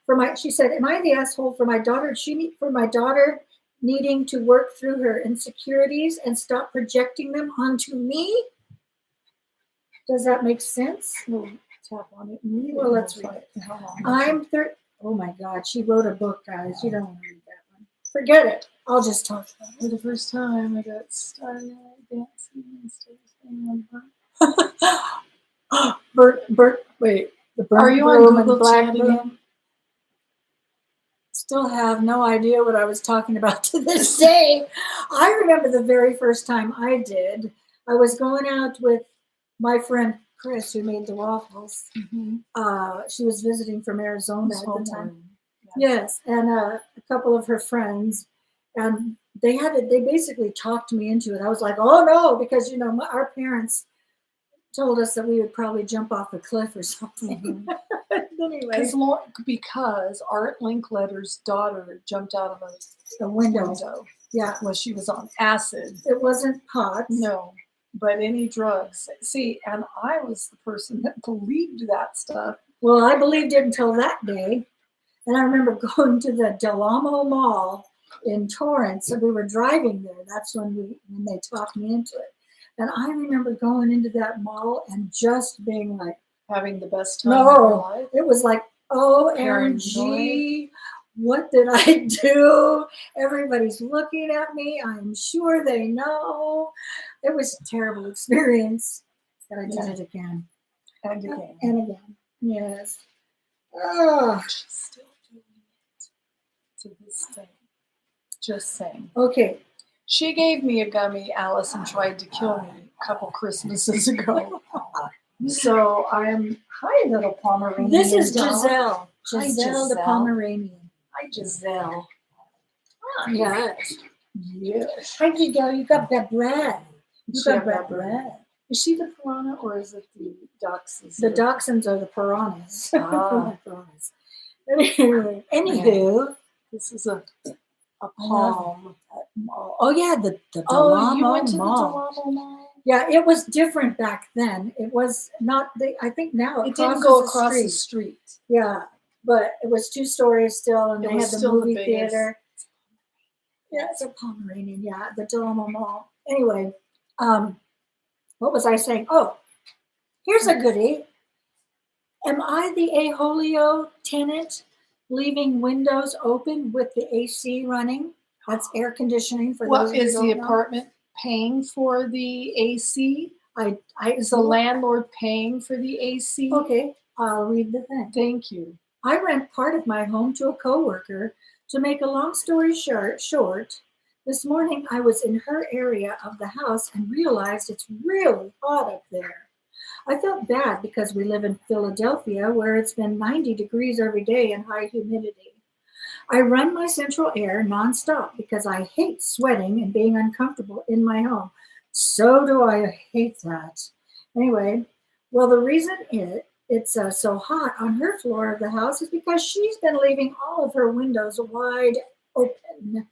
for my?" She said, "Am I the asshole for my daughter? For my daughter needing to work through her insecurities and stop projecting them onto me." Does that make sense?
We'll tap on it.
Well, let's read it. Oh my God, she wrote a book, guys. You don't want to read that one. Forget it. I'll just talk about it.
For the first time, I got started dancing instead of saying
Bert, wait.
Are you on Google Chat again?
Still have no idea what I was talking about to this day. I remember the very first time I did. I was going out with my friend Chris, who made the waffles. Mm-hmm. She was visiting from Arizona at the time. Yes, and a couple of her friends. And they basically talked me into it. I was like, oh no, because our parents told us that we would probably jump off a cliff or something. Anyway,
Because Art Linkletter's daughter jumped out of
the
a
window. Yeah,
when she was on acid.
it wasn't pot.
No, but any drugs. See, and I was the person that believed that stuff.
Well, I believed it until that day. And I remember going to the Del Amo Mall in Torrance, and we were driving there. That's when they talked me into it. And I remember going into that mall and just being like,
having the best time of your life.
It was like, OMG, what did I do? Everybody's looking at me. I'm sure they know. It was a terrible experience, but I did it again.
And again.
And again. Yes. Oh.
She's still doing it to this day. Just saying.
Okay.
She gave me a gummy, Alice, and tried to kill me a couple Christmases ago. So hi, little Pomeranian.
This is
dog.
Giselle.
Hi,
Giselle the Pomeranian.
Hi, Giselle.
Hi. Yes.
Yes.
Hi, Giselle. You got that bread. You got that bread.
Is she the piranha or is it the dachshunds?
The dachshunds are the piranhas.
Ah.
Piranhas. Anywho,
this is a palm.
Oh yeah, the Del Amo
you went to
Mall.
the Del Amo Mall?
Yeah, it was different back then. It was not. I think now
it didn't go across the street.
Yeah, but it was 2 stories still, and they had the movie theater. Yeah, it's a Pomeranian. Yeah, the Del Amo Mall. Anyway, what was I saying? Oh, here's a goodie. Am I the Aholio tenant leaving windows open with the AC running? That's air conditioning for those who
is
don't
the
know.
Apartment paying for the AC? Is the
so-
landlord paying for the AC?
Okay, I'll read the thing.
Thank you.
I rent part of my home to a coworker. To make a long story short, this morning I was in her area of the house and realized it's really hot up there. I felt bad because we live in Philadelphia, where it's been 90 degrees every day and high humidity. I run my central air nonstop because I hate sweating and being uncomfortable in my home. So do I hate that. Anyway, well, the reason it's so hot on her floor of the house is because she's been leaving all of her windows wide open.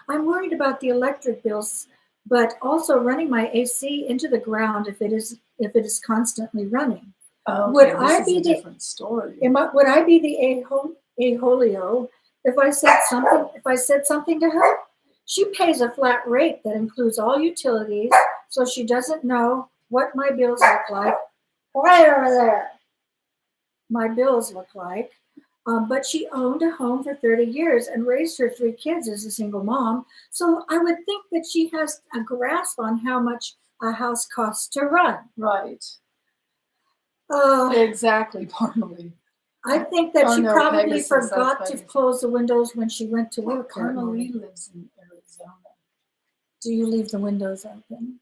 I'm worried about the electric bills, but also running my AC into the ground if it is constantly running.
Okay,
would I be
a different story?
Would I be the Aholio if I said something to her? She pays a flat rate that includes all utilities, so she doesn't know what my bills look like. Right over there. My bills look like. But she owned a home for 30 years and raised her 3 kids as a single mom. So I would think that she has a grasp on how much a house costs to run.
Right. Exactly, Parmalee.
I think that she probably forgot to close the windows when she went to work.
Parmalee lives in Arizona.
Do you leave the windows open?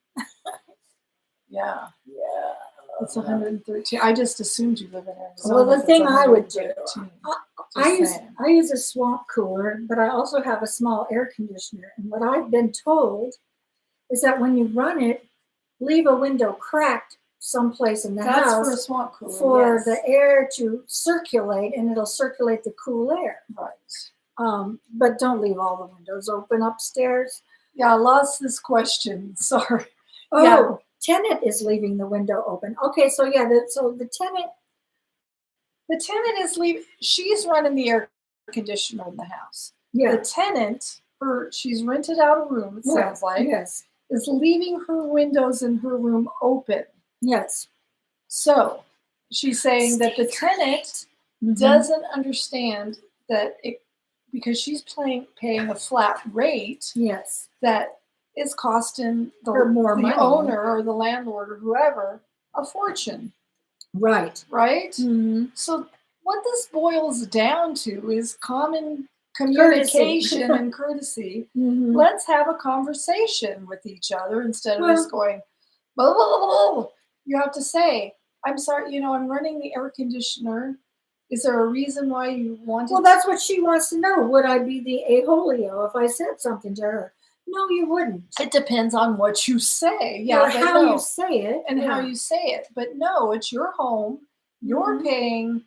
Yeah. Yeah. It's 113. I just assumed you live in Arizona.
Well, the thing I would do, I use a swamp cooler, but I also have a small air conditioner. And what I've been told is that when you run it, leave a window cracked someplace in the house
for a swamp cooler,
for the air to circulate, and it'll circulate the cool air.
Right.
But don't leave all the windows open upstairs.
Yeah, I lost this question. Sorry.
Oh.
Yeah.
Tenant is leaving the window open. Okay, so yeah, the tenant
is leaving. She's running the air conditioner in the house.
Yeah.
The tenant, she's rented out a room. It sounds like
yes,
is leaving her windows in her room open.
Yes.
So she's saying that the tenant doesn't understand that because she's paying a flat rate.
Yes.
That is costing the owner or the landlord or whoever a fortune.
Right.
Right?
Mm-hmm.
So what this boils down to is common communication and courtesy.
Mm-hmm.
Let's have a conversation with each other instead of just going, blah, blah, blah, blah. You have to say, I'm sorry, I'm running the air conditioner Is there a reason why you wanted?
Well, that's what she wants to know. Would I be the a-holio if I said something to her? No, you wouldn't.
It depends on what you say. Yeah,
Or how you say it.
and how you say it. But no, it's your home. You're paying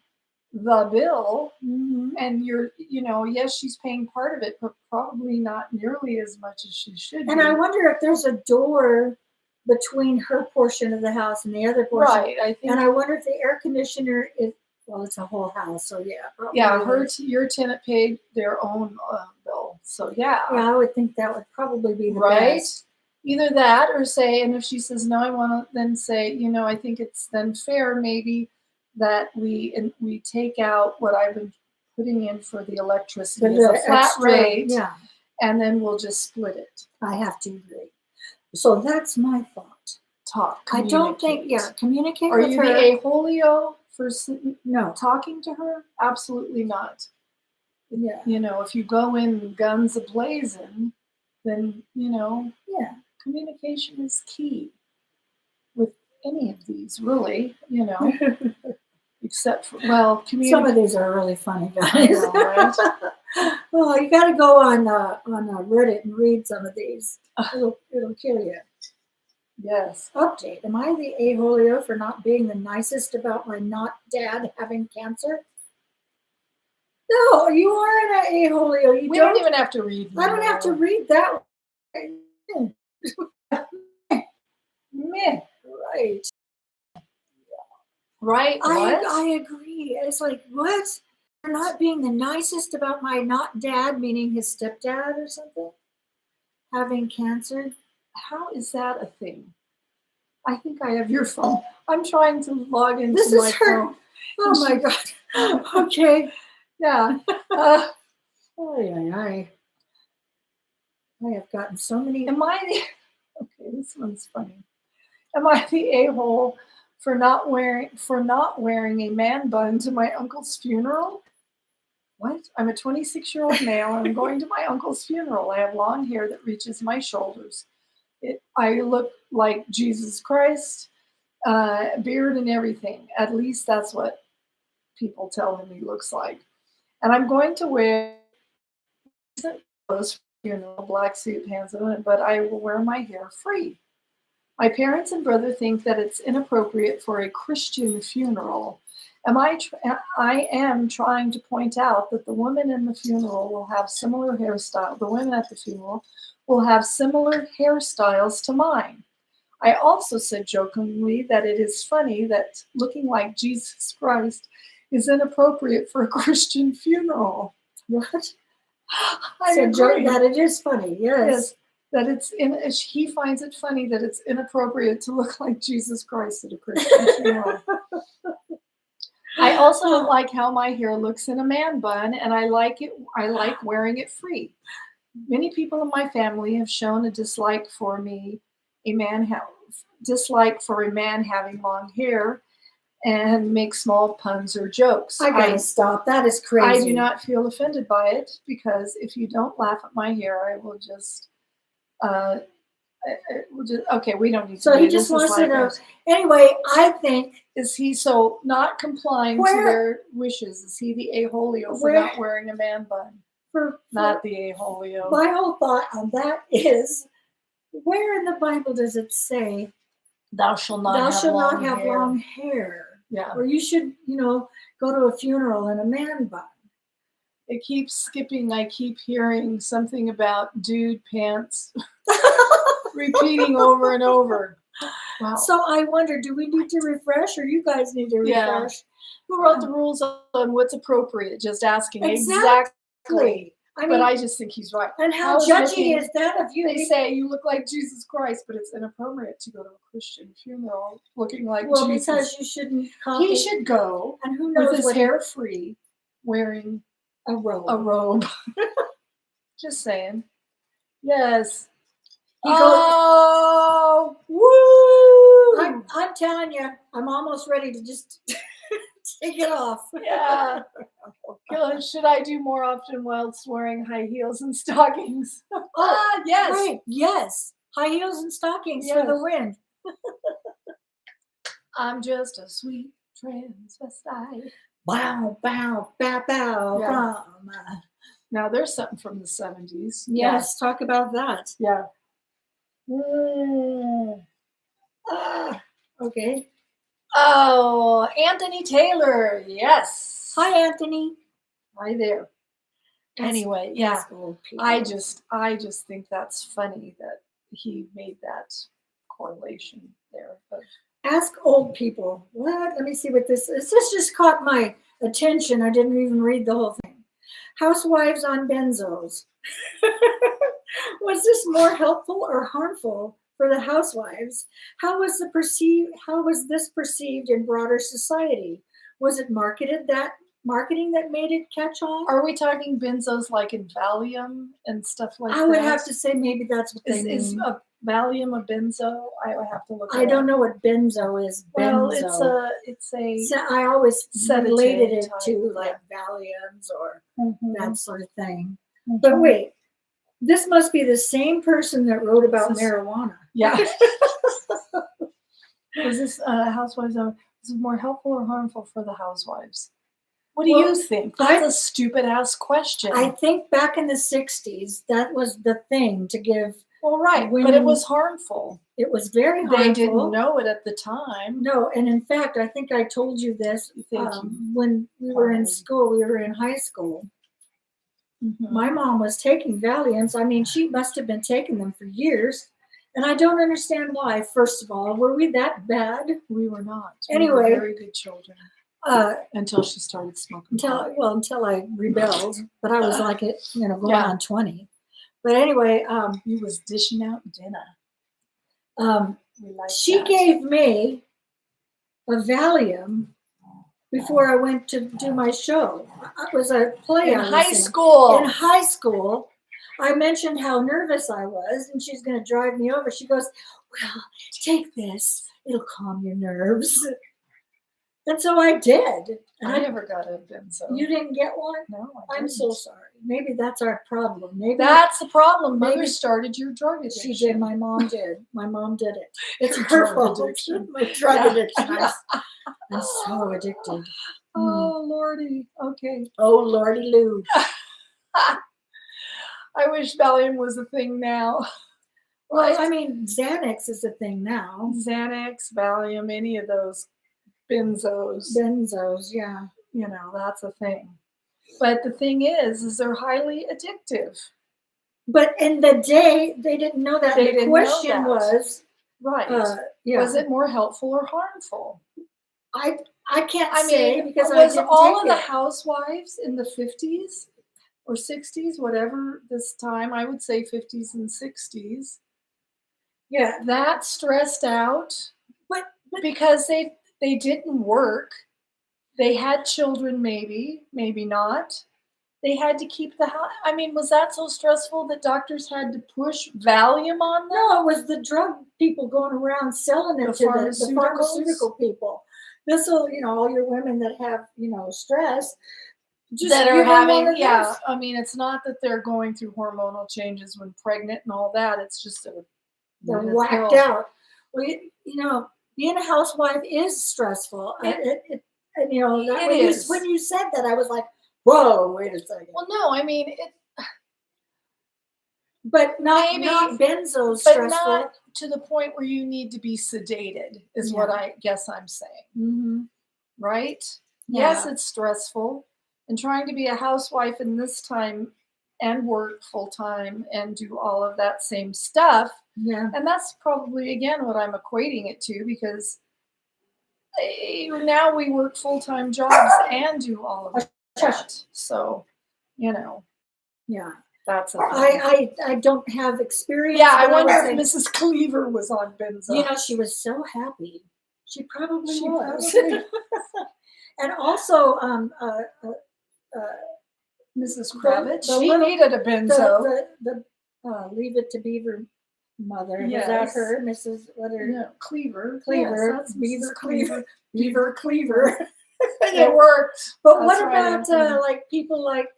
the bill, and you're, yes, she's paying part of it, but probably not nearly as much as she should.
And I wonder if there's a door between her portion of the house and the other portion.
Right, I think.
And I wonder if the air conditioner is, well, it's a whole house, so yeah.
Yeah, your tenant paid their own bill, so yeah.
Yeah, I would think that would probably be the best.
Either that, or say, and if she says no, I want to then say, I think it's then fair maybe that we take out what I've been putting in for the electricity as a flat rate, and then we'll just split it. I have to agree. So that's my thought. Talk. I don't think, communicate with her. Are you the a-holio for talking to her? Absolutely not. Yeah. If you go in guns a-blazing, then, communication is key with any of these, really, except for, some of these are really funny, guys. Know, right? Well, you got to go on Reddit and read some of these. It'll kill you. Yes. Update. Am I the a-holio for not being the nicest about my not dad having cancer? No, you are an a-holio. We don't even have to read. I don't have to read that one. Meh. Right. Right. I agree. It's like, what? You're not being the nicest about my not dad, meaning his stepdad or something, having cancer? How is that a thing? I think I have your phone. I'm trying to log into my phone. Oh my God. Okay. Yeah. I have gotten so many. Okay, this one's funny. Am I the a-hole for not wearing a man bun to my uncle's funeral? What? I'm a 26-year-old male and I'm going to my uncle's funeral. I have long hair that reaches my shoulders. I look like Jesus Christ, beard and everything. At least that's what people tell him he looks like. And I'm going to wear clothes for the funeral, black suit, pants, but I will wear my hair free. My parents and brother think that it's inappropriate for a Christian funeral. I am trying to point out that the women in the funeral will have similar hairstyle. The women at the funeral will have similar hairstyles to mine. I also said jokingly that it is funny that looking like Jesus Christ is inappropriate for a Christian funeral. What? I agree that it is funny. Yes. That he finds it funny that it's inappropriate to look like Jesus Christ at a Christian funeral. I also don't like how my hair looks in a man bun, and I like wearing it free. Many people in my family have shown a dislike for a man having long hair, and make small puns or jokes. I gotta stop. That is crazy. I do not feel offended by it, because if you don't laugh at my hair, I will just. Okay, we don't need to. So he just wants to know. Anyway, I think, is he so not complying to their wishes? Is he the a-holio for not wearing a man bun? Not the a-holio. My whole thought on that is, where in the Bible does it say, "Thou shalt not have long hair"? Yeah. Or you should, go to a funeral in a man bun. It keeps skipping. I keep hearing something about dude pants repeating over and over. Wow. So I wonder, do we need to refresh, or you guys need to refresh? Yeah. Who wrote the rules on what's appropriate? Just asking. Exactly. But I just think he's right. And how judgy is that of you? They say you look like Jesus Christ, but it's inappropriate to go to a Christian funeral looking like Jesus. Well, because you shouldn't. He should go, and who knows, with his hair free, wearing a robe. Just saying. Yes. Oh, woo! I'm telling you, I'm almost ready to just take it off. Yeah. Should I do more often whilst wearing high heels and stockings? Yes. Right. Yes. High heels and stockings for the wind. I'm just a sweet transvestite.
bow, bow, bow, bow
Yeah.
from.
Now there's something from the 70s.
Yes, talk about that.
Yeah. Mm.
Okay.
Oh, Anthony Taylor. Yes.
Hi, Anthony.
Hi there. Anyway, yeah.
Ask old people.
I just think that's funny that he made that correlation there. But
Ask old people. What? Let me see what this is. This just caught my attention. I didn't even read the whole thing. Housewives on benzos. Was this more helpful or harmful for the housewives? How was this perceived in broader society? Was it marketing that made it catch on?
are we talking benzos like in Valium and stuff like that?
I would have to say maybe that's what they
Is
mean.
a Valium a benzo? I would have to look.
I don't know what benzo is.
Well,
Benzo.
it's a
So I always
sedative
related it
type,
to like Valiums or that sort of thing.
Mhm.
But wait, this must be the same person that wrote about marijuana.
Yeah. Was this housewives? Is it more helpful or harmful for the housewives? What do you think? That's a stupid ass question.
I think back in the 60s, that was the thing to give.
Well, right, but it was harmful.
It was very harmful.
They didn't know it at the time.
No, and in fact, I think I told you this when we were in school. We were in high school. Mm-hmm. My mom was taking Valiums. I mean, she must have been taking them for years. And I don't understand why. First of all, were we that bad?
We were not.
Anyway,
we were very good children. Until she started smoking.
Until I rebelled. But I was like, going on 20. But anyway,
you was dishing out dinner.
She gave me a Valium before I went to do my show. It was a play
in high school.
In high school, I mentioned how nervous I was, and she's going to drive me over. She goes, "Well, take this; it'll calm your nerves." And so I did. And
I never got a benzo.
You didn't get one?
No,
I'm so sorry. Maybe that's our problem. Maybe
that's the problem. Mother started your drug addiction.
She did. My mom did. My mom did it. It's her fault. My drug addiction. I'm so addicted.
Oh, Lordy. Okay.
Oh, Lordy Lou.
I wish Valium was a thing now.
Well, I mean, Xanax is a thing now.
Xanax, Valium, any of those benzos.
Benzos, yeah.
That's a thing. But the thing is they're highly addictive.
But in the day, they didn't know that. The question was,
right. Was it more helpful or harmful?
I can't say because
was all of the housewives in the 50s or 60s, whatever this time, I would say 50s and 60s.
Yeah.
That stressed out.
But
because they didn't work. They had children, maybe not. They had to keep the house. I mean, was that so stressful that doctors had to push Valium on them?
No, it was the drug people going around selling it to the pharmaceutical people. This will, all your women that have, stress.
Just that are having, I mean, it's not that they're going through hormonal changes when pregnant and all that. It's just
they're whacked out. Well, being a housewife is stressful. It is. When you said that, I was like, whoa, wait a second.
Well, no, I mean,
but not benzo stressful. But
not to the point where you need to be sedated is what I guess I'm saying.
Mm-hmm.
Right?
Yeah.
Yes, it's stressful. And trying to be a housewife in this time and work full time and do all of that same stuff.
Yeah.
And that's probably, again, what I'm equating it to, because now we work full-time jobs and do all of that. So,
Yeah.
That's
I don't have experience.
Yeah, I wonder if Mrs. Cleaver was on benzo.
She was so happy. She probably was. And also,
Mrs. Kravitz, she needed a benzo.
The Leave It to Beaver mother. Yes. Was that her, Mrs.
No, Cleaver.
Cleaver.
Yes,
Beaver Cleaver.
Beaver Cleaver. It worked.
But that's what about like people like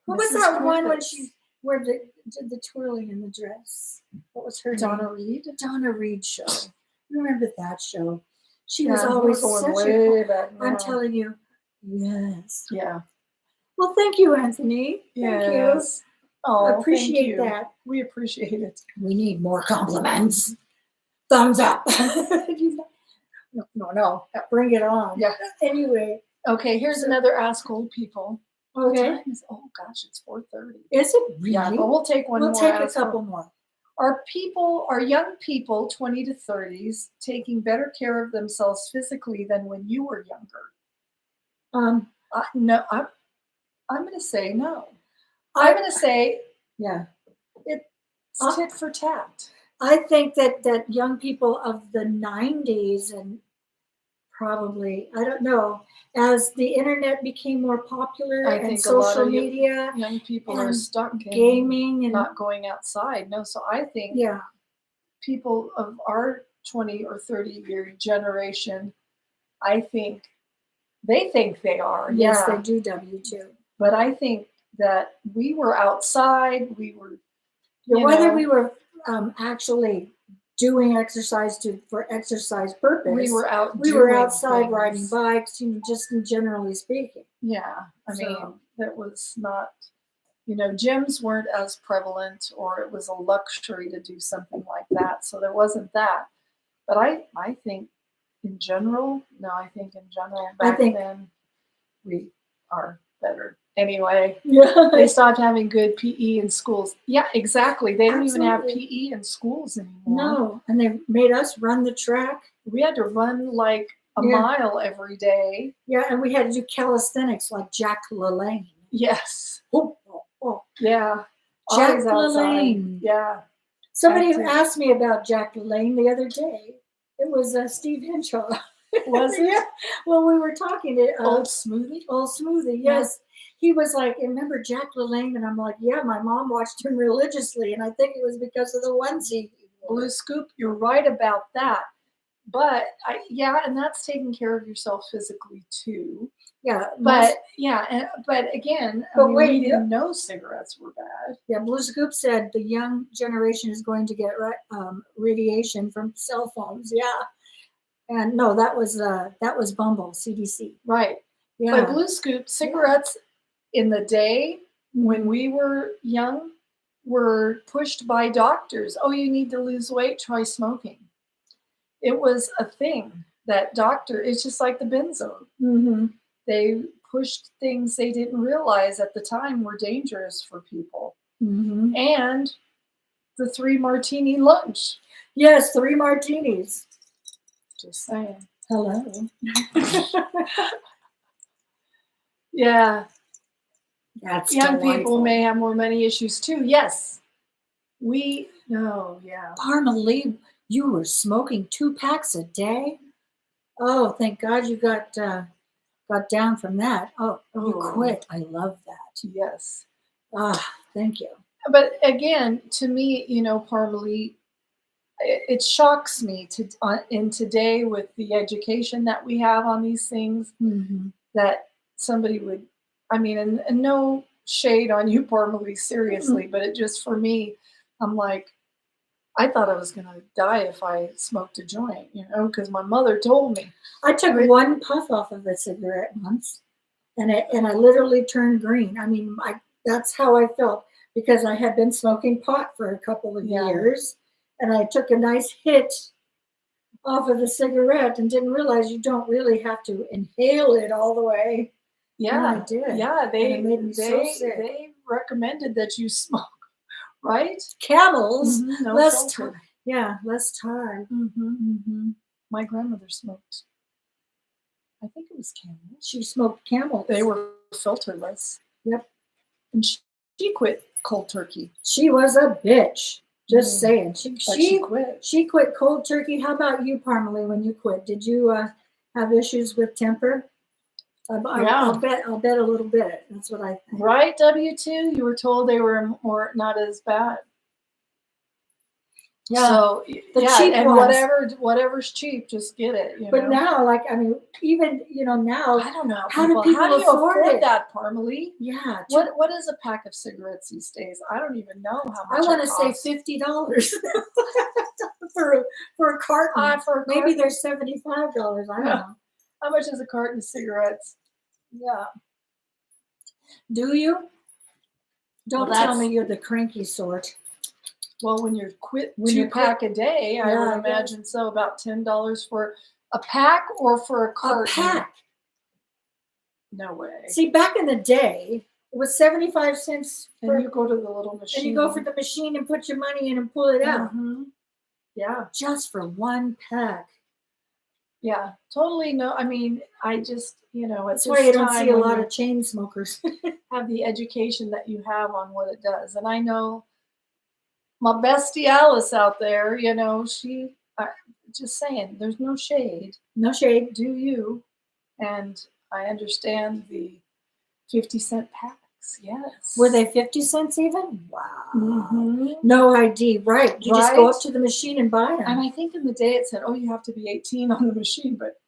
what was that one when she did the twirling in the dress? What was her name?
Donna Reed.
Donna Reed show. Remember that show? She was
Yeah, we're
always
going
such
way back
I'm
now.
telling you, yes.
Yeah.
Well, thank you, Anthony. Thank you.
Yes. Oh, thank
Appreciate
you.
that.
We appreciate it.
We need more compliments. Thumbs up. No. Bring it on.
Yeah.
Anyway.
Okay, here's another Ask Old People.
Okay.
Time is, oh gosh, it's 4:30.
Is it really?
Yeah, but we'll take one more.
We'll take a couple more.
Are young people 20 to 30s taking better care of themselves physically than when you were younger? No, I'm going to say no. I'm going to say it's tit for tat.
I think that young people of the 90s and probably, I don't know, as the internet became more popular and social media,
young people are stuck in
gaming and
not going outside. No, so I think people of our 20 or 30-year generation, I think they are.
Yes, they do W2.
But I think that we were outside, we were
whether we were actually doing exercise for exercise purpose.
We were
outside
things.
Riding bikes, just generally speaking.
Yeah, I mean, that was not, gyms weren't as prevalent, or it was a luxury to do something like that. So there wasn't that. But I think in general, back then we are better. Anyway, they stopped having good PE in schools. Yeah, exactly. They don't even have PE in schools anymore.
No, and they made us run the track.
We had to run like a mile every day.
Yeah, and we had to do calisthenics like Jack LaLanne.
Yes.
Oh.
Yeah.
Jack LaLanne.
Yeah.
Somebody asked me about Jack LaLanne the other day. It was Steve Henshaw.
Was it?
Yeah. Well, we were talking to
Old Smoothie.
Yes. He was like, remember Jack LaLanne? And I'm like, yeah, my mom watched him religiously, and I think it was because of the onesie.
Blue Scoop, you're right about that. But and that's taking care of yourself physically too.
Yeah,
but again, we didn't know cigarettes were bad.
Yeah, Blue Scoop said the young generation is going to get radiation from cell phones. Yeah, and no, that was Bumble CDC.
Right. Yeah. But Blue Scoop cigarettes in the day when we were young were pushed by doctors. Oh, you need to lose weight, try smoking. It was a thing that it's just like the benzo.
Mm-hmm.
They pushed things they didn't realize at the time were dangerous for people.
Mm-hmm.
And the 3 martini lunch.
Yes, 3 martinis.
Just saying.
Hello.
Yeah.
That's
young
delightful.
People may have more money issues too. Yes.
Parmalee, you were smoking 2 packs a day? Oh, thank God you got down from that. Oh, you quit. I love that.
Yes.
Thank you.
But again, to me, Parmalee, it shocks me in today with the education that we have on these things, that somebody would, and no shade on you, Parmalee, seriously, but it just, for me, I'm like, I thought I was going to die if I smoked a joint, because my mother told me.
I took 1 puff off of a cigarette once, and I literally turned green. That's how I felt, because I had been smoking pot for a couple of years, and I took a nice hit off of the cigarette and didn't realize you don't really have to inhale it all the way.
Yeah,
and I did.
Yeah,
it made me so sick.
They recommended that you smoke, right?
Camels, less
filter.
Less tar.
My grandmother smoked. I think it was Camel.
She smoked Camels.
They were filterless.
Yep.
And she quit cold turkey.
She was a bitch. Just saying.
She quit.
She quit cold turkey. How about you, Parmalee, when you quit? Did you have issues with temper? I'll bet a little bit. That's what I think.
Right, W2? You were told they were not as bad.
Yeah.
So
The
yeah,
cheap
and
ones.
whatever's cheap, just get it. You
But
know?
now, like, I mean, even, now,
I don't know
how do
How
people
do you
afford
afford
it?
that, Parmalee?
Yeah.
What is a pack of cigarettes these days? I don't even know how much.
I want to
it
say
costs.
$50 for a carton.
For a
Maybe
carton.
they're $75. I don't know.
How much is a carton of cigarettes?
Yeah. Do you? Don't tell me you're the cranky sort.
Well, when you're quit
When
two
you
pack a day, I
Yeah,
would
I guess.
imagine so. About $10 for a pack or for a
A
carton.
pack.
No way.
See, back in the day, it was 75 cents.
And you go to the little machine.
And you go for the machine and put your money in and pull it out.
Mm-hmm. Yeah.
Just for one pack.
Yeah. Totally. No. I mean, I just,
That's why you don't see a lot of chain smokers.
Have the education that you have on what it does. And I know my bestie Alice out there, just saying, there's no shade.
No shade.
Do you? And I understand the 50-cent packs. Yes.
Were they 50 cents even? Wow.
Mm-hmm.
No ID. Right. You just go up to the machine and buy them.
And I think in the day it said, oh, you have to be 18 on the machine, but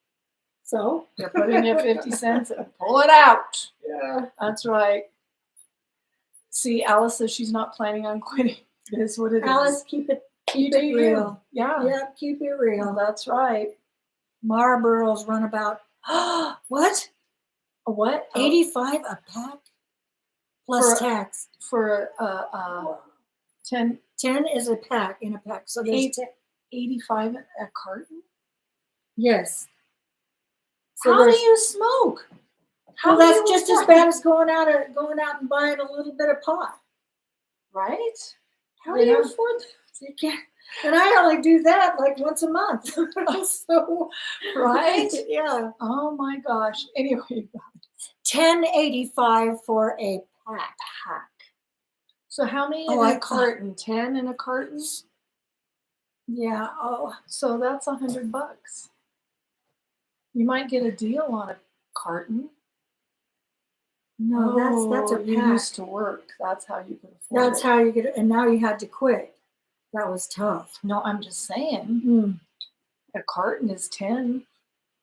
so
you put in your 50 cents and pull it out.
Yeah.
That's right. See, Alice says she's not planning on quitting. It is what it is.
Alice, keep it real.
Yeah.
Yeah, keep it real.
Well, that's right.
Marlboro's run about what?
A what?
85 a pack plus tax.
For 10
is a pack in a pack. So there's 85
a carton?
Yes.
So how do you smoke?
Well, that's just as bad as going out and buying a little bit of pot.
Right? How do you afford that?
You can't. And I only do that like once a month. So,
right?
Yeah.
Oh my gosh. Anyway,
$10.85 for a pack.
So how many in a carton? 10 in a carton?
Yeah. Oh.
So that's $100. You might get a deal on a carton.
No, that's a pack.
You used to work. That's how you could afford
That's how you get. And now you had to quit. That was tough.
No, I'm just saying. A carton is 10.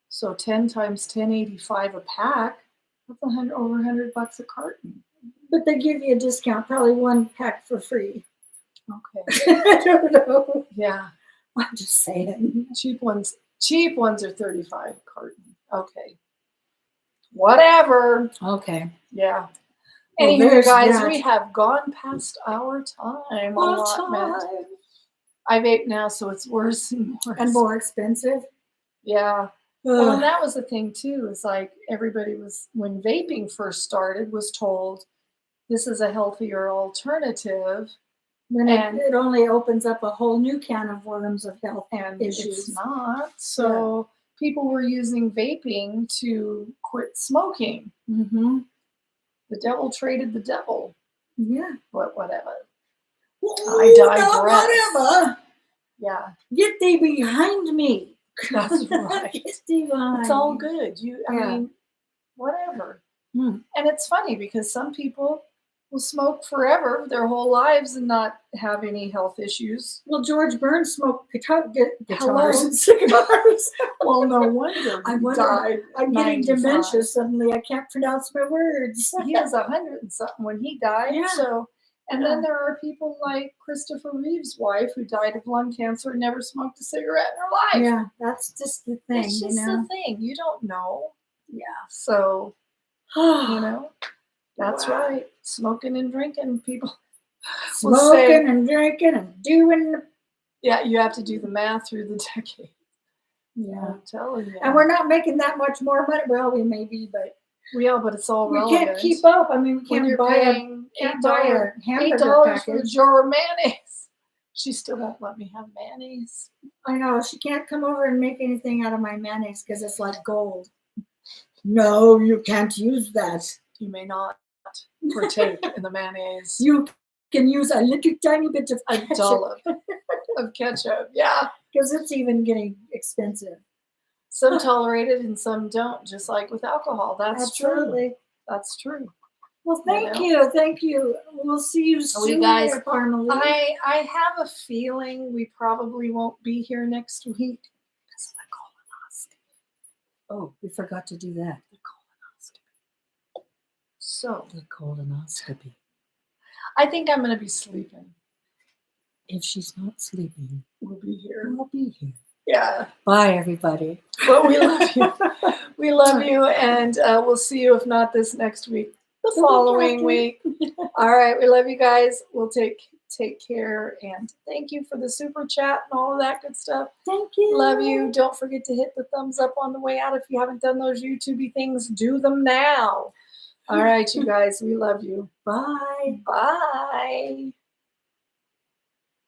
So 10 times 10.85 a pack. That's over $100 a carton.
But they give you a discount, probably one pack for free.
Okay.
I don't know.
Yeah.
I'm just saying.
Cheap ones are $35 a carton. Okay. Whatever.
Okay.
Yeah.
Well,
anyway, guys, we have gone past our time. I vape now, so it's worse and worse.
And more expensive.
Yeah. Well, and that was the thing too, is like everybody was, when vaping first started, was told this is a healthier alternative.
Then it only opens up a whole new can of worms of health issues.
It's not. So people were using vaping to quit smoking.
Mm-hmm.
The devil traded the devil.
Yeah.
Whatever.
I digress. Whatever.
Yeah.
Get thee behind me.
That's right.
Get thee behind.
It's all good. I mean, whatever. And it's funny because some people will smoke forever, their whole lives, and not have any health issues.
Well, George Burns smoked guitars and cigars.
Well, no wonder he died.
I'm getting dementia suddenly. I can't pronounce my words.
He was 100 and something when he died. Yeah. So, and then there are people like Christopher Reeve's wife who died of lung cancer and never smoked a cigarette in her life.
Yeah, that's just the thing.
It's just the thing. You don't know.
Yeah.
So, that's right. Smoking and drinking, people.
Smoking and drinking and doing.
Yeah, you have to do the math through the decade.
Yeah,
I'm telling you.
And we're not making that much more money. Well, we may be, but
but it's all relevant.
We can't keep up. I mean, we can't buy a hamburger
$8
package.
for a jar of mayonnaise. She still won't let me have mayonnaise.
I know. She can't come over and make anything out of my mayonnaise because it's like gold. No, you can't use that.
You may not partake in the mayonnaise.
You can use a little tiny bit of
ketchup. A dollop of ketchup. Yeah.
Because it's even getting expensive.
Some tolerate it and some don't, just like with alcohol. That's
Absolutely.
True. That's true.
Well, thank you. Thank you. We'll see you soon,
guys,
Parmalee.
I have a feeling we probably won't be here next week because of the colonoscopy.
Oh, we forgot to do that.
The colonoscopy. So
The colonoscopy.
I think I'm going to be sleeping.
If she's not sleeping,
we'll be here.
We'll be here.
Yeah.
Bye, everybody.
But we love you. We love you, and we'll see you, if not this next week, the following week. All right. We love you guys. We'll take care, and thank you for the super chat and all of that good stuff.
Thank you.
Love you. Don't forget to hit the thumbs up on the way out. If you haven't done those YouTubey things, do them now. All right, you guys. We love you.
Bye.
Bye.